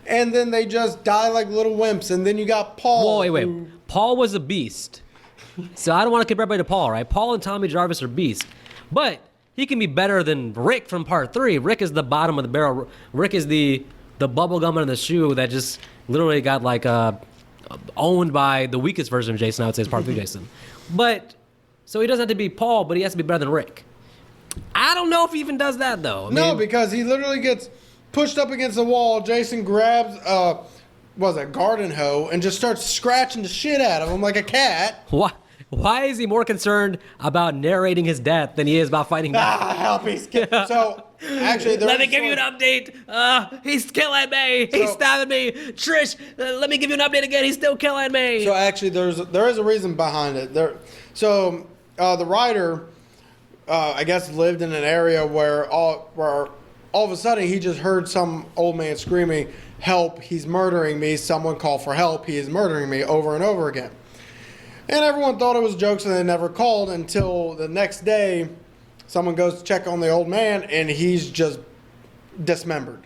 and then they just die like little wimps, and then you got Paul. Whoa, wait. Paul was a beast. So I don't want to compare everybody to Paul, right? Paul and Tommy Jarvis are beasts. But he can be better than Rick from part 3. Rick is the bottom of the barrel. Rick is the bubble gum in the shoe that just literally got owned by the weakest version of Jason. I would say is part 3 Jason. But so he doesn't have to be Paul, but he has to be better than Rick. I don't know if he even does that though. No, because he literally gets pushed up against the wall. Jason grabs a garden hoe and just starts scratching the shit out of him like a cat. Why is he more concerned about narrating his death than he is about fighting back? Help, he's So, actually, let me give you an update. He's killing me. He's stabbing me. Trish, let me give you an update again. He's still killing me. So, actually, there is a reason behind it. The writer, I guess, lived in an area where all of a sudden he just heard some old man screaming, "Help, he's murdering me. Someone call for help. He is murdering me," over and over again. And everyone thought it was jokes and they never called until the next day someone goes to check on the old man and he's just dismembered.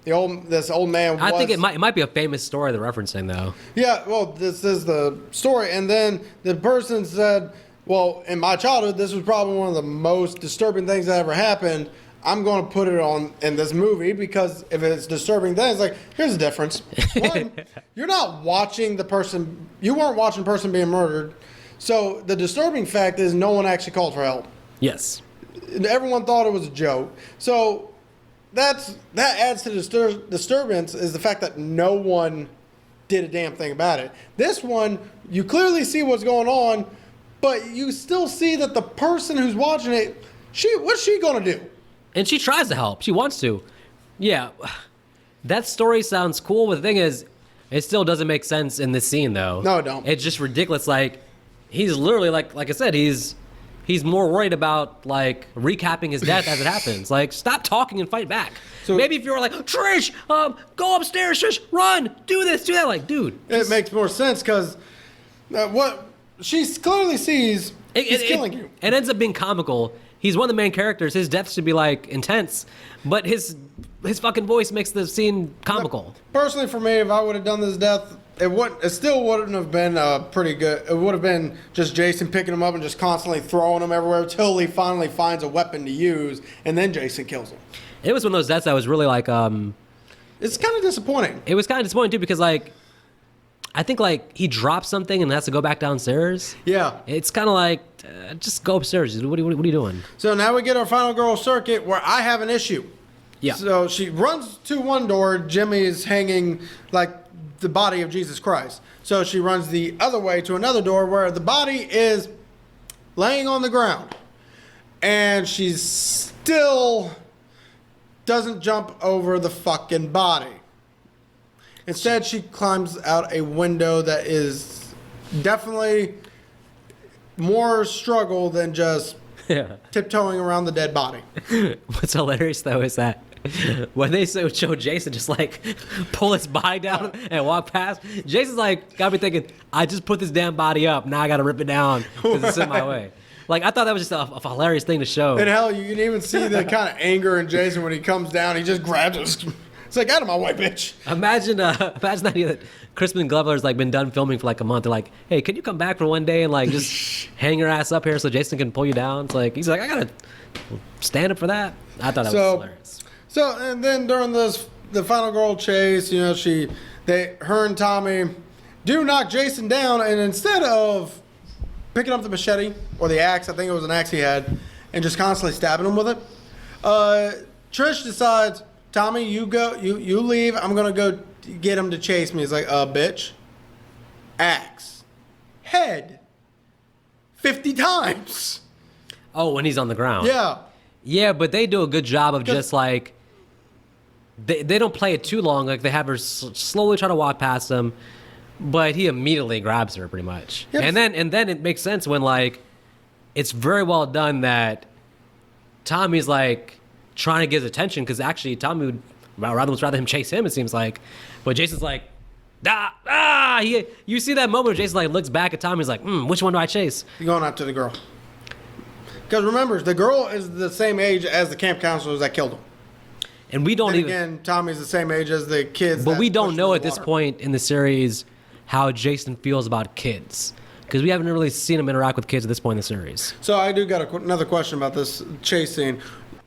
This old man I think it might be a famous story they're referencing though. Yeah, well, this is the story. And then the person said, well, in my childhood, this was probably one of the most disturbing things that ever happened. I'm going to put it on in this movie because if it's disturbing, then it's like, here's the difference. One, you're not watching the person, you weren't watching the person being murdered. So the disturbing fact is no one actually called for help. Yes. Everyone thought it was a joke. So that adds to the disturbance is the fact that no one did a damn thing about it. This one, you clearly see what's going on, but you still see that the person who's watching it, what's she going to do? And she tries to help. She wants to. Yeah. That story sounds cool, but the thing is, it still doesn't make sense in this scene, though. No, it don't. It's just ridiculous. He's literally, like I said, he's more worried about, recapping his death as it happens. Stop talking and fight back. So maybe if you were like, Trish, go upstairs, Trish, run, do this, do that. Dude. It makes more sense because what she clearly sees is killing you. It ends up being comical. He's one of the main characters. His death should be intense, but his fucking voice makes the scene comical. Personally, for me, if I would have done this death, It still wouldn't have been pretty good. It would have been just Jason picking him up and just constantly throwing him everywhere till he finally finds a weapon to use, and then Jason kills him. It was one of those deaths that was really like It's kind of disappointing. it was kind of disappointing too because like I think like he drops something and has to go back downstairs. Yeah. It's kind of like just go upstairs. What are you doing? So now we get our final girl circuit where I have an issue. Yeah. So she runs to one door. Jimmy is hanging like the body of Jesus Christ. So she runs the other way to another door where the body is laying on the ground. And she still doesn't jump over the fucking body. Instead, she climbs out a window that is definitely more struggle than just tiptoeing around the dead body. What's hilarious though is that when they show Jason just like pull his body down and walk past, Jason's like got me thinking, I just put this damn body up, now I gotta rip it down because it's in my way. Like I thought that was just a hilarious thing to show. And hell, you can even see the kind of anger in Jason when he comes down. He just grabs it. It's like, out of my way, bitch. Imagine the idea that Crispin Glover's like been done filming for like a month. They're like, hey, can you come back for one day and like just hang your ass up here so Jason can pull you down? It's like he's like, I gotta stand up for that. I thought that was hilarious. So and then during the final girl chase, you know, her and Tommy do knock Jason down, and instead of picking up the machete or the axe, I think it was an axe he had, and just constantly stabbing him with it, Trish decides, Tommy, you go, you leave. I'm gonna go get him to chase me. He's like, bitch, axe, head, 50 times. Oh, when he's on the ground. Yeah. Yeah, but they do a good job of just like they don't play it too long. Like they have her slowly try to walk past him, but he immediately grabs her pretty much. Yep. And then it makes sense when like it's very well done that Tommy's like trying to get his attention because actually Tommy would rather him chase him, it seems like. But Jason's like, you see that moment where Jason like looks back at Tommy's like, which one do I chase? You're going after the girl. Because remember, the girl is the same age as the camp counselors that killed him. And we don't and even. Again, Tommy's the same age as the kids. But we don't know at this point in the series how Jason feels about kids. Because we haven't really seen him interact with kids at this point in the series. So I do got another question about this chase scene.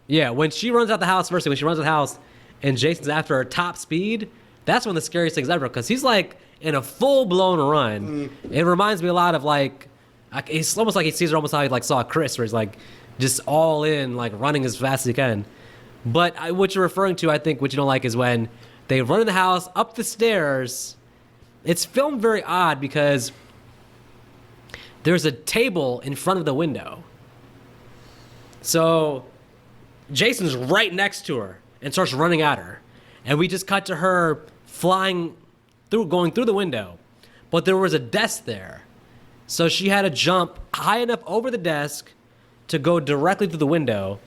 Yeah, when she runs out the house, firstly, when she runs out the house and Jason's after her top speed, that's one of the scariest things ever. Because he's like in a full-blown run. It reminds me a lot of like, it's almost like he sees her almost how he like saw Chris, where he's like just all in, like running as fast as he can. But what you're referring to, I think, what you don't like is when they run in the house, up the stairs. It's filmed very odd because there's a table in front of the window. So Jason's right next to her and starts running at her. And we just cut to her going through the window. But there was a desk there. So she had to jump high enough over the desk to go directly through the window.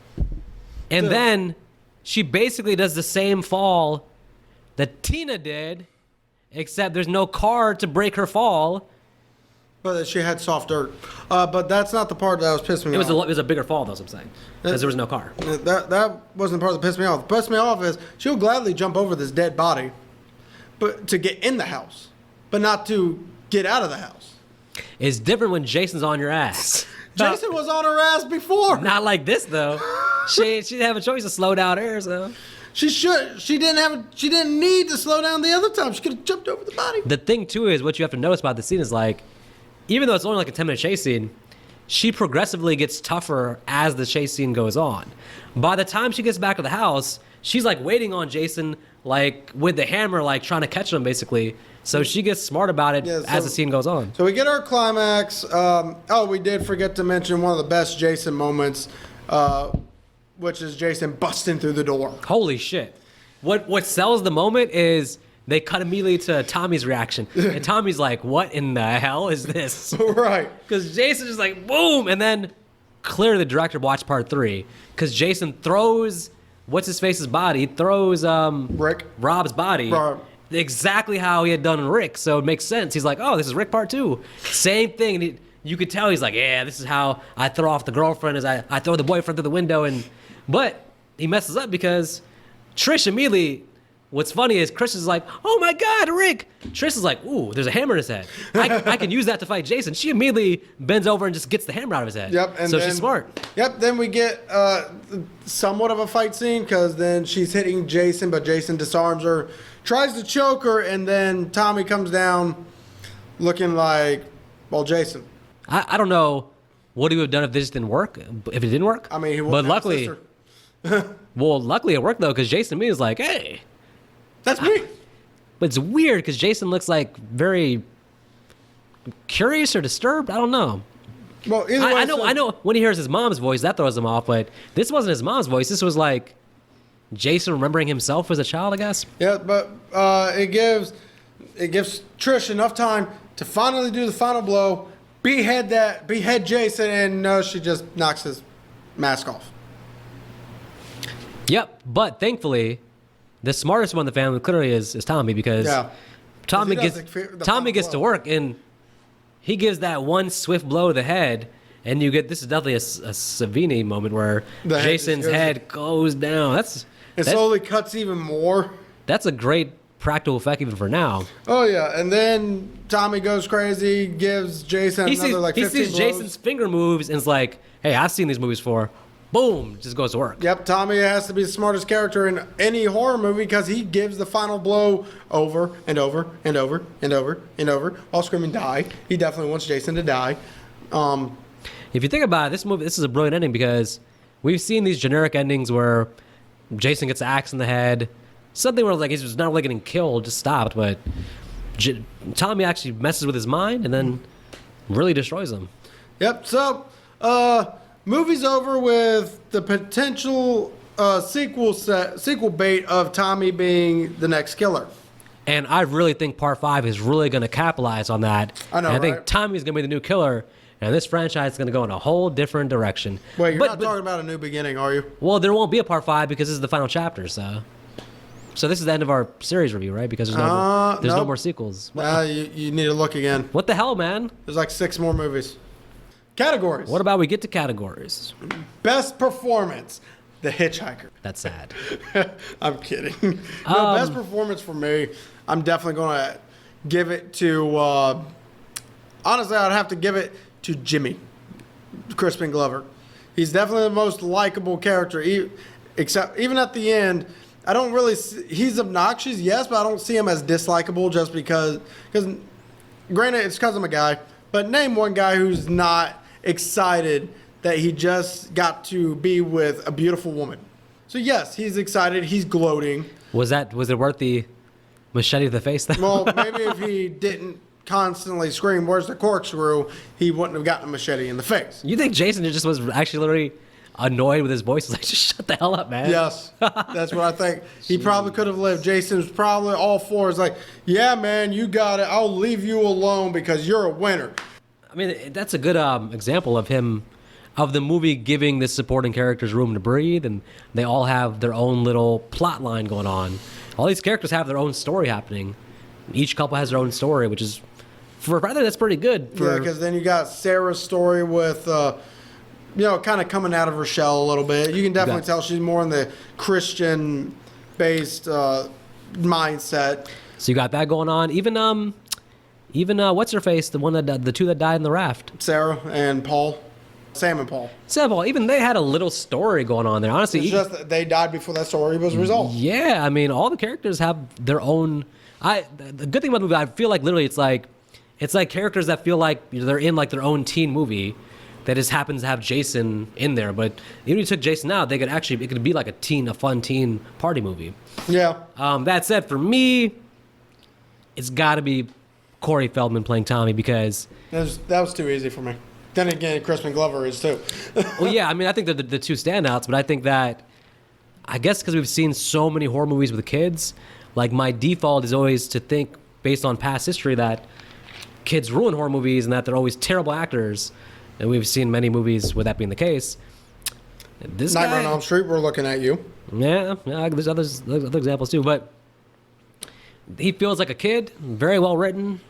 And then she basically does the same fall that Tina did, except there's no car to break her fall. But she had soft dirt. But that's not the part that was pissing me off. It was a bigger fall, though, I'm saying, because there was no car. That wasn't the part that pissed me off. What pissed me off is she'll gladly jump over this dead body but to get in the house, but not to get out of the house. It's different when Jason's on your ass. Jason was on her ass before. Not like this, though. She didn't have a choice to slow down her, so. She didn't need to slow down the other time. She could have jumped over the body. The thing, too, is what you have to notice about the scene is like, even though it's only like a 10-minute chase scene, she progressively gets tougher as the chase scene goes on. By the time she gets back to the house, she's like waiting on Jason, like with the hammer, like trying to catch him, basically. So she gets smart about it as the scene goes on. So we get our climax. We did forget to mention one of the best Jason moments, which is Jason busting through the door. Holy shit. What sells the moment is they cut immediately to Tommy's reaction. And Tommy's like, what in the hell is this? Right. Because Jason's just like, boom! And then clearly the director watched part 3. Because Jason throws, what's-his-face's body, throws Rick. Rob's body. Rob. Exactly how he had done Rick. So it makes sense. He's like, oh, this is Rick part 2. Same thing. And you could tell he's like, yeah, this is how I throw off the girlfriend, is I throw the boyfriend through the window. But he messes up because Trish immediately what's funny is Chris is like, "Oh my God, Rick!" Trish is like, "Ooh, there's a hammer in his head. I can use that to fight Jason." She immediately bends over and just gets the hammer out of his head. Yep. And so then, she's smart. Yep. Then we get somewhat of a fight scene because then she's hitting Jason, but Jason disarms her, tries to choke her, and then Tommy comes down looking like, well, Jason. I don't know what he would have done if this didn't work. If it didn't work, I mean, he but wouldn't have a luckily, sister. well, luckily it worked though because Jason to me is like, "Hey." That's me. But it's weird because Jason looks like very curious or disturbed. I don't know. Well, either way, I know when he hears his mom's voice, that throws him off. But this wasn't his mom's voice. This was like Jason remembering himself as a child, I guess. Yeah, but it gives Trish enough time to finally do the final blow, behead Jason, and no, she just knocks his mask off. Yep. But thankfully, the smartest one in the family clearly is Tommy because Tommy he does gets the Tommy final gets to blow. work and he gives that one swift blow to the head. And you get this is definitely a Savini moment where The head Jason's just goes- head goes down. It slowly cuts even more. That's a great practical effect even for now. Oh yeah, and then Tommy goes crazy, gives Jason He another sees, 15 blows. Jason's finger moves and is like, "Hey, I've seen these movies before." Boom, just goes to work. Yep, Tommy has to be the smartest character in any horror movie because he gives the final blow over and over and over and over and over while screaming "die." He definitely wants Jason to die. If you think about it, this is a brilliant ending because we've seen these generic endings where Jason gets an axe in the head, something where like he's just not really getting killed, just stopped, but Tommy actually messes with his mind and then really destroys him. Yep. So, movie's over with the potential sequel bait of Tommy being the next killer. And I really think Part 5 is really going to capitalize on that. I know, and I think right? Tommy's going to be the new killer, and this franchise is going to go in a whole different direction. Wait, you're not talking about a new beginning, are you? Well, there won't be a Part 5 because this is the final chapter, so this is the end of our series review, right? Because there's no nope. more sequels. You need to look again. What the hell, man? There's like 6 more movies. Categories. What about we get to categories? Best performance, The Hitchhiker. That's sad. I'm kidding. No, best performance for me, I'm definitely going to give it to, honestly, I'd have to give it to Jimmy, Crispin Glover. He's definitely the most likable character, except even at the end, I don't really he's obnoxious, yes, but I don't see him as dislikable just because granted, it's because I'm a guy, but name one guy who's not excited that he just got to be with a beautiful woman. So yes, he's excited. He's gloating. Was it worth the machete to the face, though? Well, maybe if he didn't constantly scream, "Where's the corkscrew?" he wouldn't have gotten a machete in the face. You think Jason just was actually literally annoyed with his voice? He's like, just shut the hell up, man. Yes, that's what I think. He probably could have lived. Jason's probably all for. It's like, yeah, man, you got it. I'll leave you alone because you're a winner. I mean, that's a good example of him, of the movie giving the supporting characters room to breathe, and they all have their own little plot line going on. All these characters have their own story happening. Each couple has their own story, which is, for a brother, that's pretty good. Yeah, because then you got Sarah's story with, kind of coming out of her shell a little bit. You can definitely tell she's more in the Christian-based mindset. So you got that going on. Even what's her face, the one that the two that died in the raft, Sarah and Paul. Sam and Paul. even they had a little story going on there. Honestly, It's just that they died before that story was resolved. yeah, I mean, all the characters have their own. The good thing about the movie, I feel like literally, it's like characters that feel like they're in like their own teen movie that just happens to have Jason in there. But even if you took Jason out, it could be like a fun teen party movie. Yeah. That said, for me, it's got to be Corey Feldman playing Tommy because. That was too easy for me. Then again, Crispin Glover is too. Well, yeah, I mean, I think they're the two standouts, but I think that, I guess because we've seen so many horror movies with kids, like my default is always to think, based on past history, that kids ruin horror movies and that they're always terrible actors. And we've seen many movies with that being the case. This Nightmare on guy, Elm Street, we're looking at you. yeah, there's other examples too, but he feels like a kid, very well written.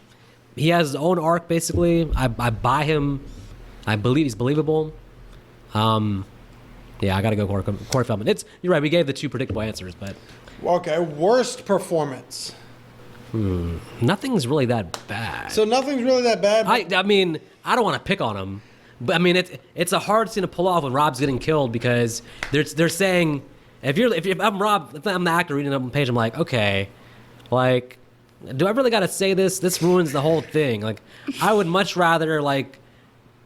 He has his own arc, basically. I buy him. I believe he's believable. Yeah, I got to go Corey Feldman. You're right. We gave the two predictable answers, but Okay, worst performance. Nothing's really that bad. So nothing's really that bad. I mean, I don't want to pick on him, but I mean, it's a hard scene to pull off when Rob's getting killed because they're saying if I'm Rob, if I'm the actor reading it up on the page, I'm like, okay, like, do I really got to say this? This ruins the whole thing. Like, I would much rather like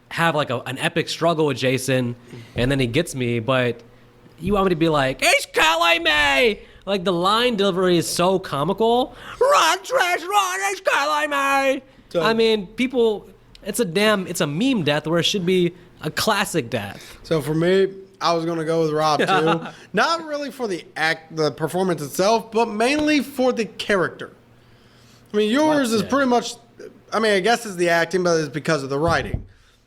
have like an epic struggle with Jason, and then he gets me, but you want me to be like, he's killing me. Like, the line delivery is so comical. Run, Trish, run, he's killing me. So, I mean, people, it's a meme death where it should be a classic death. So for me, I was gonna go with Rob too. Not really for the performance itself, but mainly for the character. I mean, yours is pretty much. I mean, I guess it's the acting, but it's because of the writing.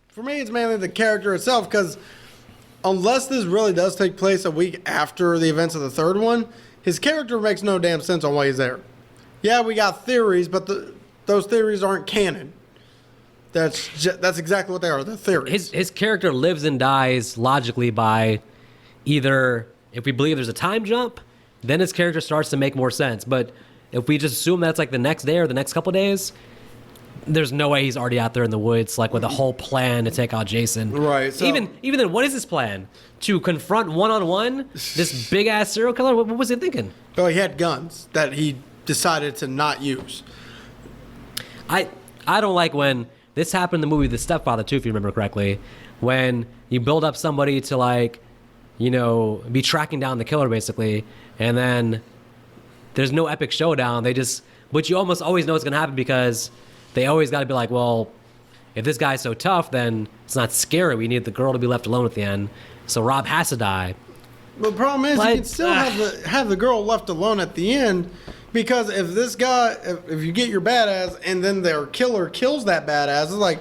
For me, it's mainly the character itself, because unless this really does take place a week after the events of the third one, his character makes no damn sense on why he's there. Yeah, we got theories, but those theories aren't canon. That's exactly what they are. They're theories. His character lives and dies logically by either, if we believe there's a time jump, then his character starts to make more sense. But if we just assume that's like the next day or the next couple days, there's no way he's already out there in the woods, like with a whole plan to take out Jason. Right. So, even then, what is his plan? To confront one-on-one this big-ass serial killer? What was he thinking? Oh, he had guns that he decided to not use. I don't like when this happened in the movie The Stepfather too, if you remember correctly, when you build up somebody to, like, you know, be tracking down the killer basically, and then there's no epic showdown. But you almost always know what's gonna happen because they always got to be like, well, if this guy's so tough, then it's not scary. We need the girl to be left alone at the end. So Rob has to die. Well, the problem is you can still have the girl left alone at the end, because if this guy, if you get your badass and then their killer kills that badass, it's like,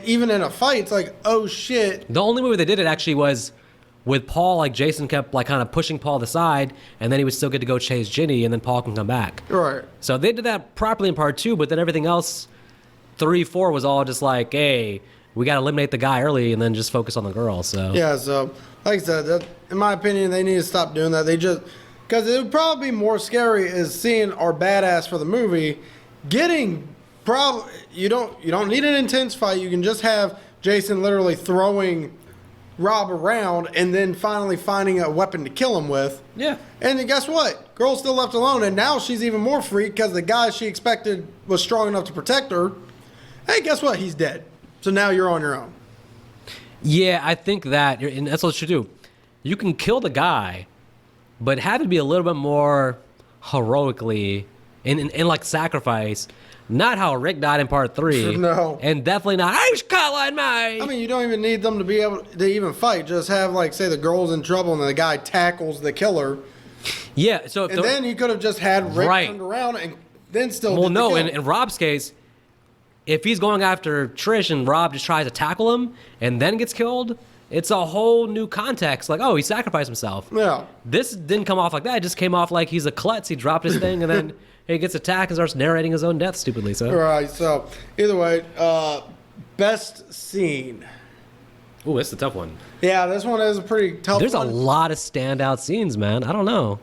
even in a fight, it's like, oh shit. The only movie they did it actually was with Paul. Like, Jason kept like kind of pushing Paul to the side, and then he was still good to go chase Ginny, and then Paul can come back. Right. So they did that properly in part 2, but then everything else, 3, 4 was all just like, hey, we got to eliminate the guy early and then just focus on the girl. So yeah, so like I said, in my opinion, they need to stop doing that. They just, because it would probably be more scary is seeing our badass for the movie getting you don't need an intense fight. You can just have Jason literally throwing Rob around and then finally finding a weapon to kill him with. yeah. And then guess what? Girl's still left alone, and now she's even more freaked because the guy she expected was strong enough to protect her. Hey, guess what? He's dead. So now you're on your own. Yeah, I think that, and that's what you should do. You can kill the guy, but have it be a little bit more heroically in like sacrifice. Not how Rick died in part 3. No. And definitely not, he's calling me. I mean, you don't even need them to be able to even fight. Just have, like, say the girl's in trouble and the guy tackles the killer. Yeah, so And then you could have just had Rick Right. turned around and then still well, did the no, kill. in Rob's case, if he's going after Trish and Rob just tries to tackle him and then gets killed, it's a whole new context. Like, oh, he sacrificed himself. Yeah. This didn't come off like that. It just came off like he's a klutz. He dropped his thing and then he gets attacked and starts narrating his own death stupidly. So, Right, so either way, best scene. ooh, that's a tough one. Yeah, this one is a pretty tough There's a one. lot of standout scenes, man. I don't know.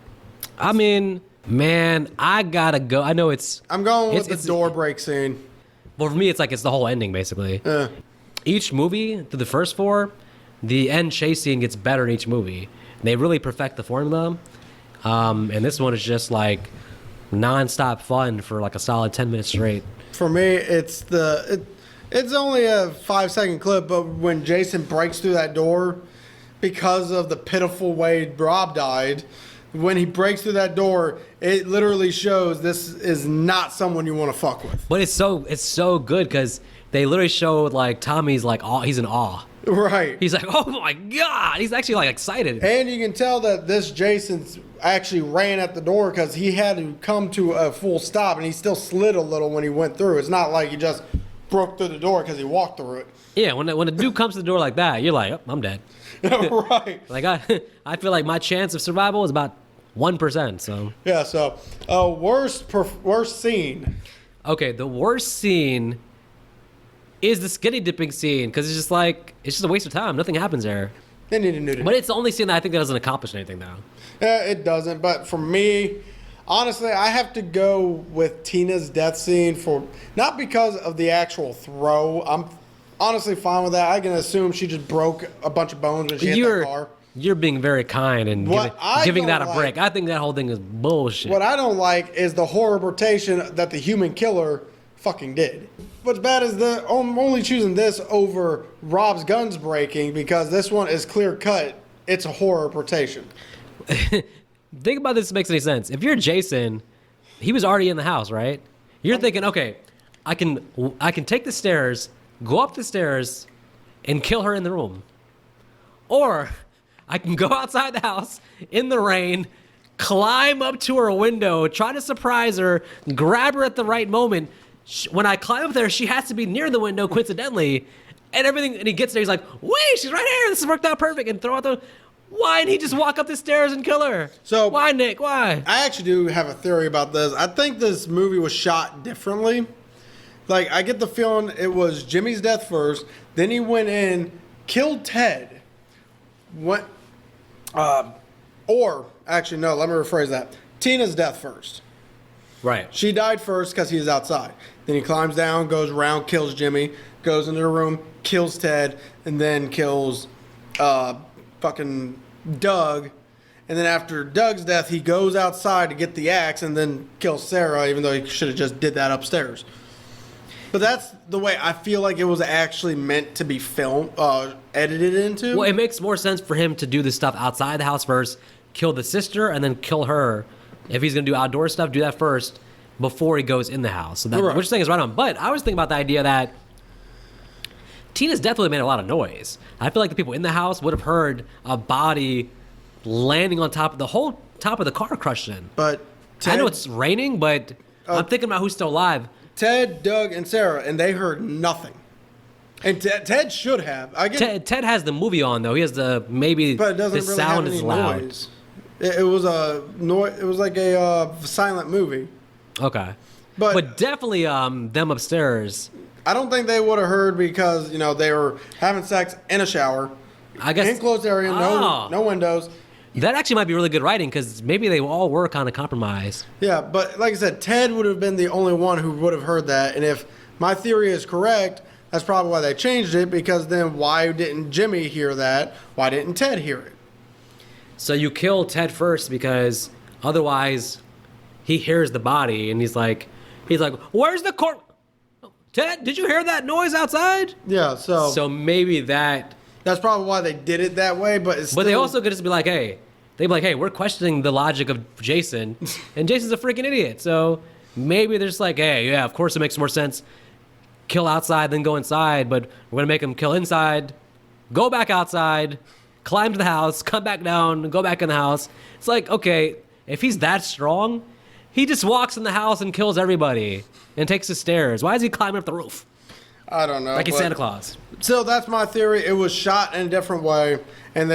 I mean, man, I gotta go. I know I'm going with it's the door break scene. well, for me, it's like it's the whole ending basically. Yeah. Each movie, through the first 4, the end chase scene gets better in each movie. They really perfect the formula. And this one is just like non-stop fun for like a solid 10 minutes straight. For me, it's only a 5-second clip, but when Jason breaks through that door, because of the pitiful way Rob died, when he breaks through that door, it literally shows this is not someone you want to fuck with. But it's so good because they literally showed like Tommy's like he's in awe. Right. He's like, oh my God. He's actually like excited. And you can tell that this Jason actually ran at the door because he had to come to a full stop, and he still slid a little when he went through. It's not like he just broke through the door because he walked through it. Yeah, when a dude comes to the door like that, you're like, oh, I'm dead. Right. Like I feel like my chance of survival is about 1%. So Yeah, so worst scene. okay, the worst scene is the skinny dipping scene because it's just a waste of time. Nothing happens there. They need a nudity. But it's the only scene that I think that doesn't accomplish anything though. It doesn't, but for me, Honestly, I have to go with Tina's death scene for not because of the actual throw. I'm honestly fine with that. I can assume she just broke a bunch of bones when she hit that car. You're being very kind and giving that a break. I think that whole thing is bullshit. What I don't like is the horribilization that the human killer fucking did. What's bad is I'm only choosing this over Rob's guns breaking because this one is clear cut. It's a horribilization. Think about this makes any sense. If you're Jason, he was already in the house, right? You're thinking, okay, I can take the stairs, go up the stairs, and kill her in the room. Or I can go outside the house in the rain, climb up to her window, try to surprise her, grab her at the right moment. When I climb up there, she has to be near the window, coincidentally, and everything. And he gets there, he's like, "Wait, she's right here. This has worked out perfect." And throw out the. Why didn't he just walk up the stairs and kill her? So why, Nick? Why? I actually do have a theory about this. I think this movie was shot differently. Like, I get the feeling it was Jimmy's death first, then he went in, killed Ted. Or actually, no. Let me rephrase that. Tina's death first. Right. She died first because he was outside. Then he climbs down, goes around, kills Jimmy, goes into the room, kills Ted, and then kills fucking Doug. And then after Doug's death, he goes outside to get the axe and then kills Sarah, even though he should have just did that upstairs. But that's the way I feel like it was actually meant to be edited into. Well, it makes more sense for him to do this stuff outside the house first, kill the sister, and then kill her. If he's going to do outdoor stuff, do that first before he goes in the house. So that, right. Which thing is right on. But I was thinking about the idea that Tina's death would have made a lot of noise. I feel like the people in the house would have heard a body landing on top of the car crushing. But I know it's raining, but I'm thinking about who's still alive. Ted, Doug, and Sarah, and they heard nothing. And Ted should have. Ted has the movie on though. He has but it doesn't the really sound have any is loud. Noise. It was It was like a silent movie. Okay, but definitely them upstairs. I don't think they would have heard because they were having sex in a shower. I guess enclosed area, no windows. That actually might be really good writing because maybe they all were kind of compromised. Yeah, but like I said, Ted would have been the only one who would have heard that. And if my theory is correct, that's probably why they changed it, because then why didn't Jimmy hear that? Why didn't Ted hear it? So you kill Ted first because otherwise he hears the body and he's like, where's the corpse? Ted, did you hear that noise outside? Yeah, so maybe that's probably why they did it that way, but they also could just be like, hey, we're questioning the logic of Jason, and Jason's a freaking idiot. So maybe they're just like, hey, yeah, of course it makes more sense. Kill outside, then go inside, but we're gonna make him kill inside, go back outside, climb to the house, come back down, go back in the house. It's like, okay, if he's that strong, he just walks in the house and kills everybody and takes the stairs. Why is he climbing up the roof? I don't know. Like he's Santa Claus. So that's my theory. It was shot in a different way, and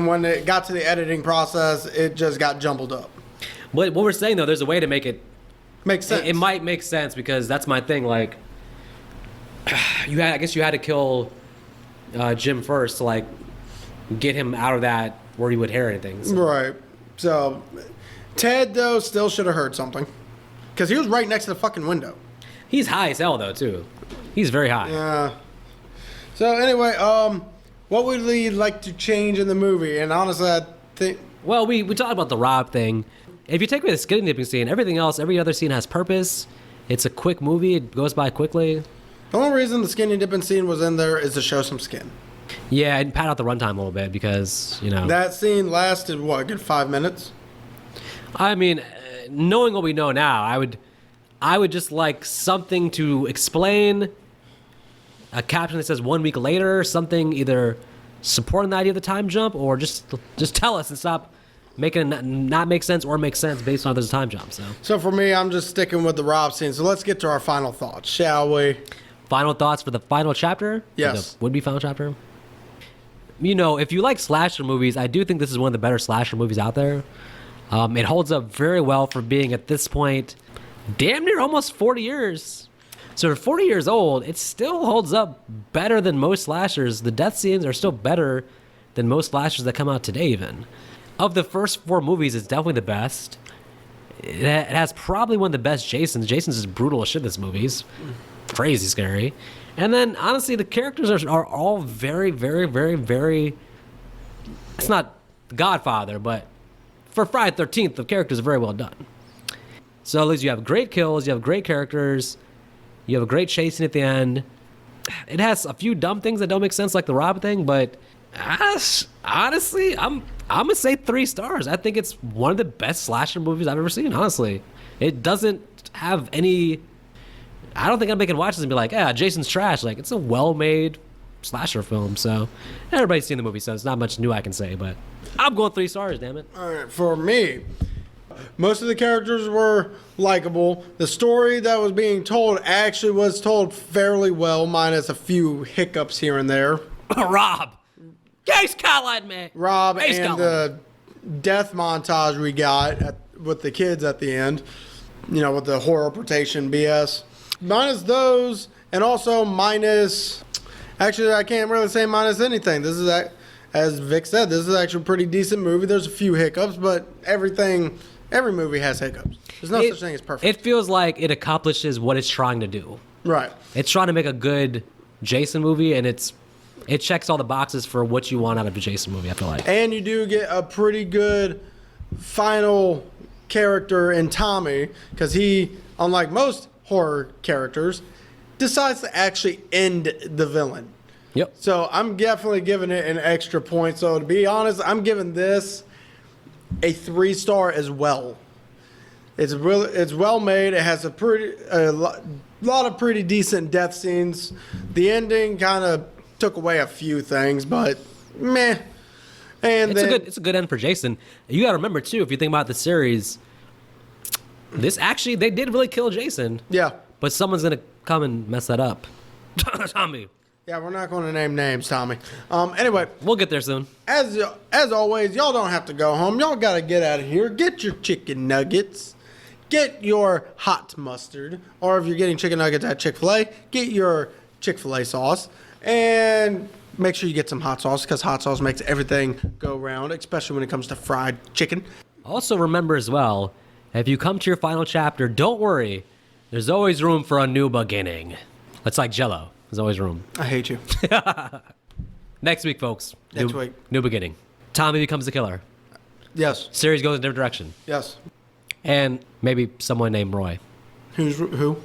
when it got to the editing process, it just got jumbled up. What we're saying though, there's a way to make it make sense. It might make sense because that's my thing. Like, I guess you had to kill Jim first to like get him out of that where he would hear anything. So. Right. So Ted though still should have heard something because he was right next to the fucking window. He's high as hell though too. He's very high. Yeah. So anyway, what would we like to change in the movie? And honestly, I think... Well, we talked about the Rob thing. If you take away the skin dipping scene, everything else, every other scene has purpose. It's a quick movie. It goes by quickly. The only reason the skinny dipping scene was in there is to show some skin. Yeah, and pad out the runtime a little bit because, That scene lasted, what, a good 5 minutes? I mean, knowing what we know now, I would just like something to explain, a caption that says 1 week later, something either supporting the idea of the time jump or just tell us and stop making it not make sense or make sense based on there's a time jump. So for me, I'm just sticking with the Rob scene. So let's get to our final thoughts, shall we? Final thoughts for the final chapter? Yes. The would-be final chapter? If you like slasher movies, I do think this is one of the better slasher movies out there. It holds up very well for being at this point damn near almost 40 years. So for 40 years old, it still holds up better than most slashers. The death scenes are still better than most slashers that come out today even. Of the first 4 movies, it's definitely the best. It has probably one of the best Jasons. Jason's just brutal as shit in this movie. He's crazy scary. And then, honestly, the characters are all very, very, very, very... It's not Godfather, but for Friday the 13th, the characters are very well done. So at least you have great kills, you have great characters, you have a great chasing at the end. It has a few dumb things that don't make sense, like the rob thing, but honestly, I'm gonna say 3 stars. I think it's one of the best slasher movies I've ever seen, honestly. It doesn't have any... I don't think anybody can watch this and be like, yeah, Jason's trash. Like, it's a well-made slasher film, so everybody's seen the movie, so it's not much new I can say, but I'm going 3 stars, damn it. All right, for me, most of the characters were likable. The story that was being told actually was told fairly well, minus a few hiccups here and there. Rob! Case Colin, man! Rob Case and Colin. the death montage we got with the kids at the end, with the horror-portation BS. Minus those, and also minus... Actually, I can't really say minus anything. This is, as Vic said, this is actually a pretty decent movie. There's a few hiccups, but every movie has hiccups. There's no such thing as perfect. It feels like it accomplishes what it's trying to do. Right. It's trying to make a good Jason movie, and it checks all the boxes for what you want out of a Jason movie, I feel like. And you do get a pretty good final character in Tommy, because he, unlike most horror characters, decides to actually end the villain. Yep. So I'm definitely giving it an extra point. So to be honest, I'm giving this a 3-star as well. It's well made. It has a lot of pretty decent death scenes. The ending kind of took away a few things, but meh. And it's a good end for Jason. You got to remember too, if you think about the series, they did really kill Jason. Yeah. But someone's gonna come and mess that up. Tommy. Yeah, we're not going to name names, Tommy. Anyway, We'll get there soon. as always, y'all don't have to go home. Y'all got to get out of here. Get your chicken nuggets. Get your hot mustard. Or if you're getting chicken nuggets at Chick-fil-A, get your Chick-fil-A sauce. And make sure you get some hot sauce, because hot sauce makes everything go round, especially when it comes to fried chicken. Also remember as well, if you come to your final chapter, don't worry. There's always room for a new beginning. It's like Jell-O. There's always room. I hate you. Next week, folks. Next week. New beginning. Tommy becomes the killer. Yes. Series goes in a different direction. Yes. And maybe someone named Roy. Who?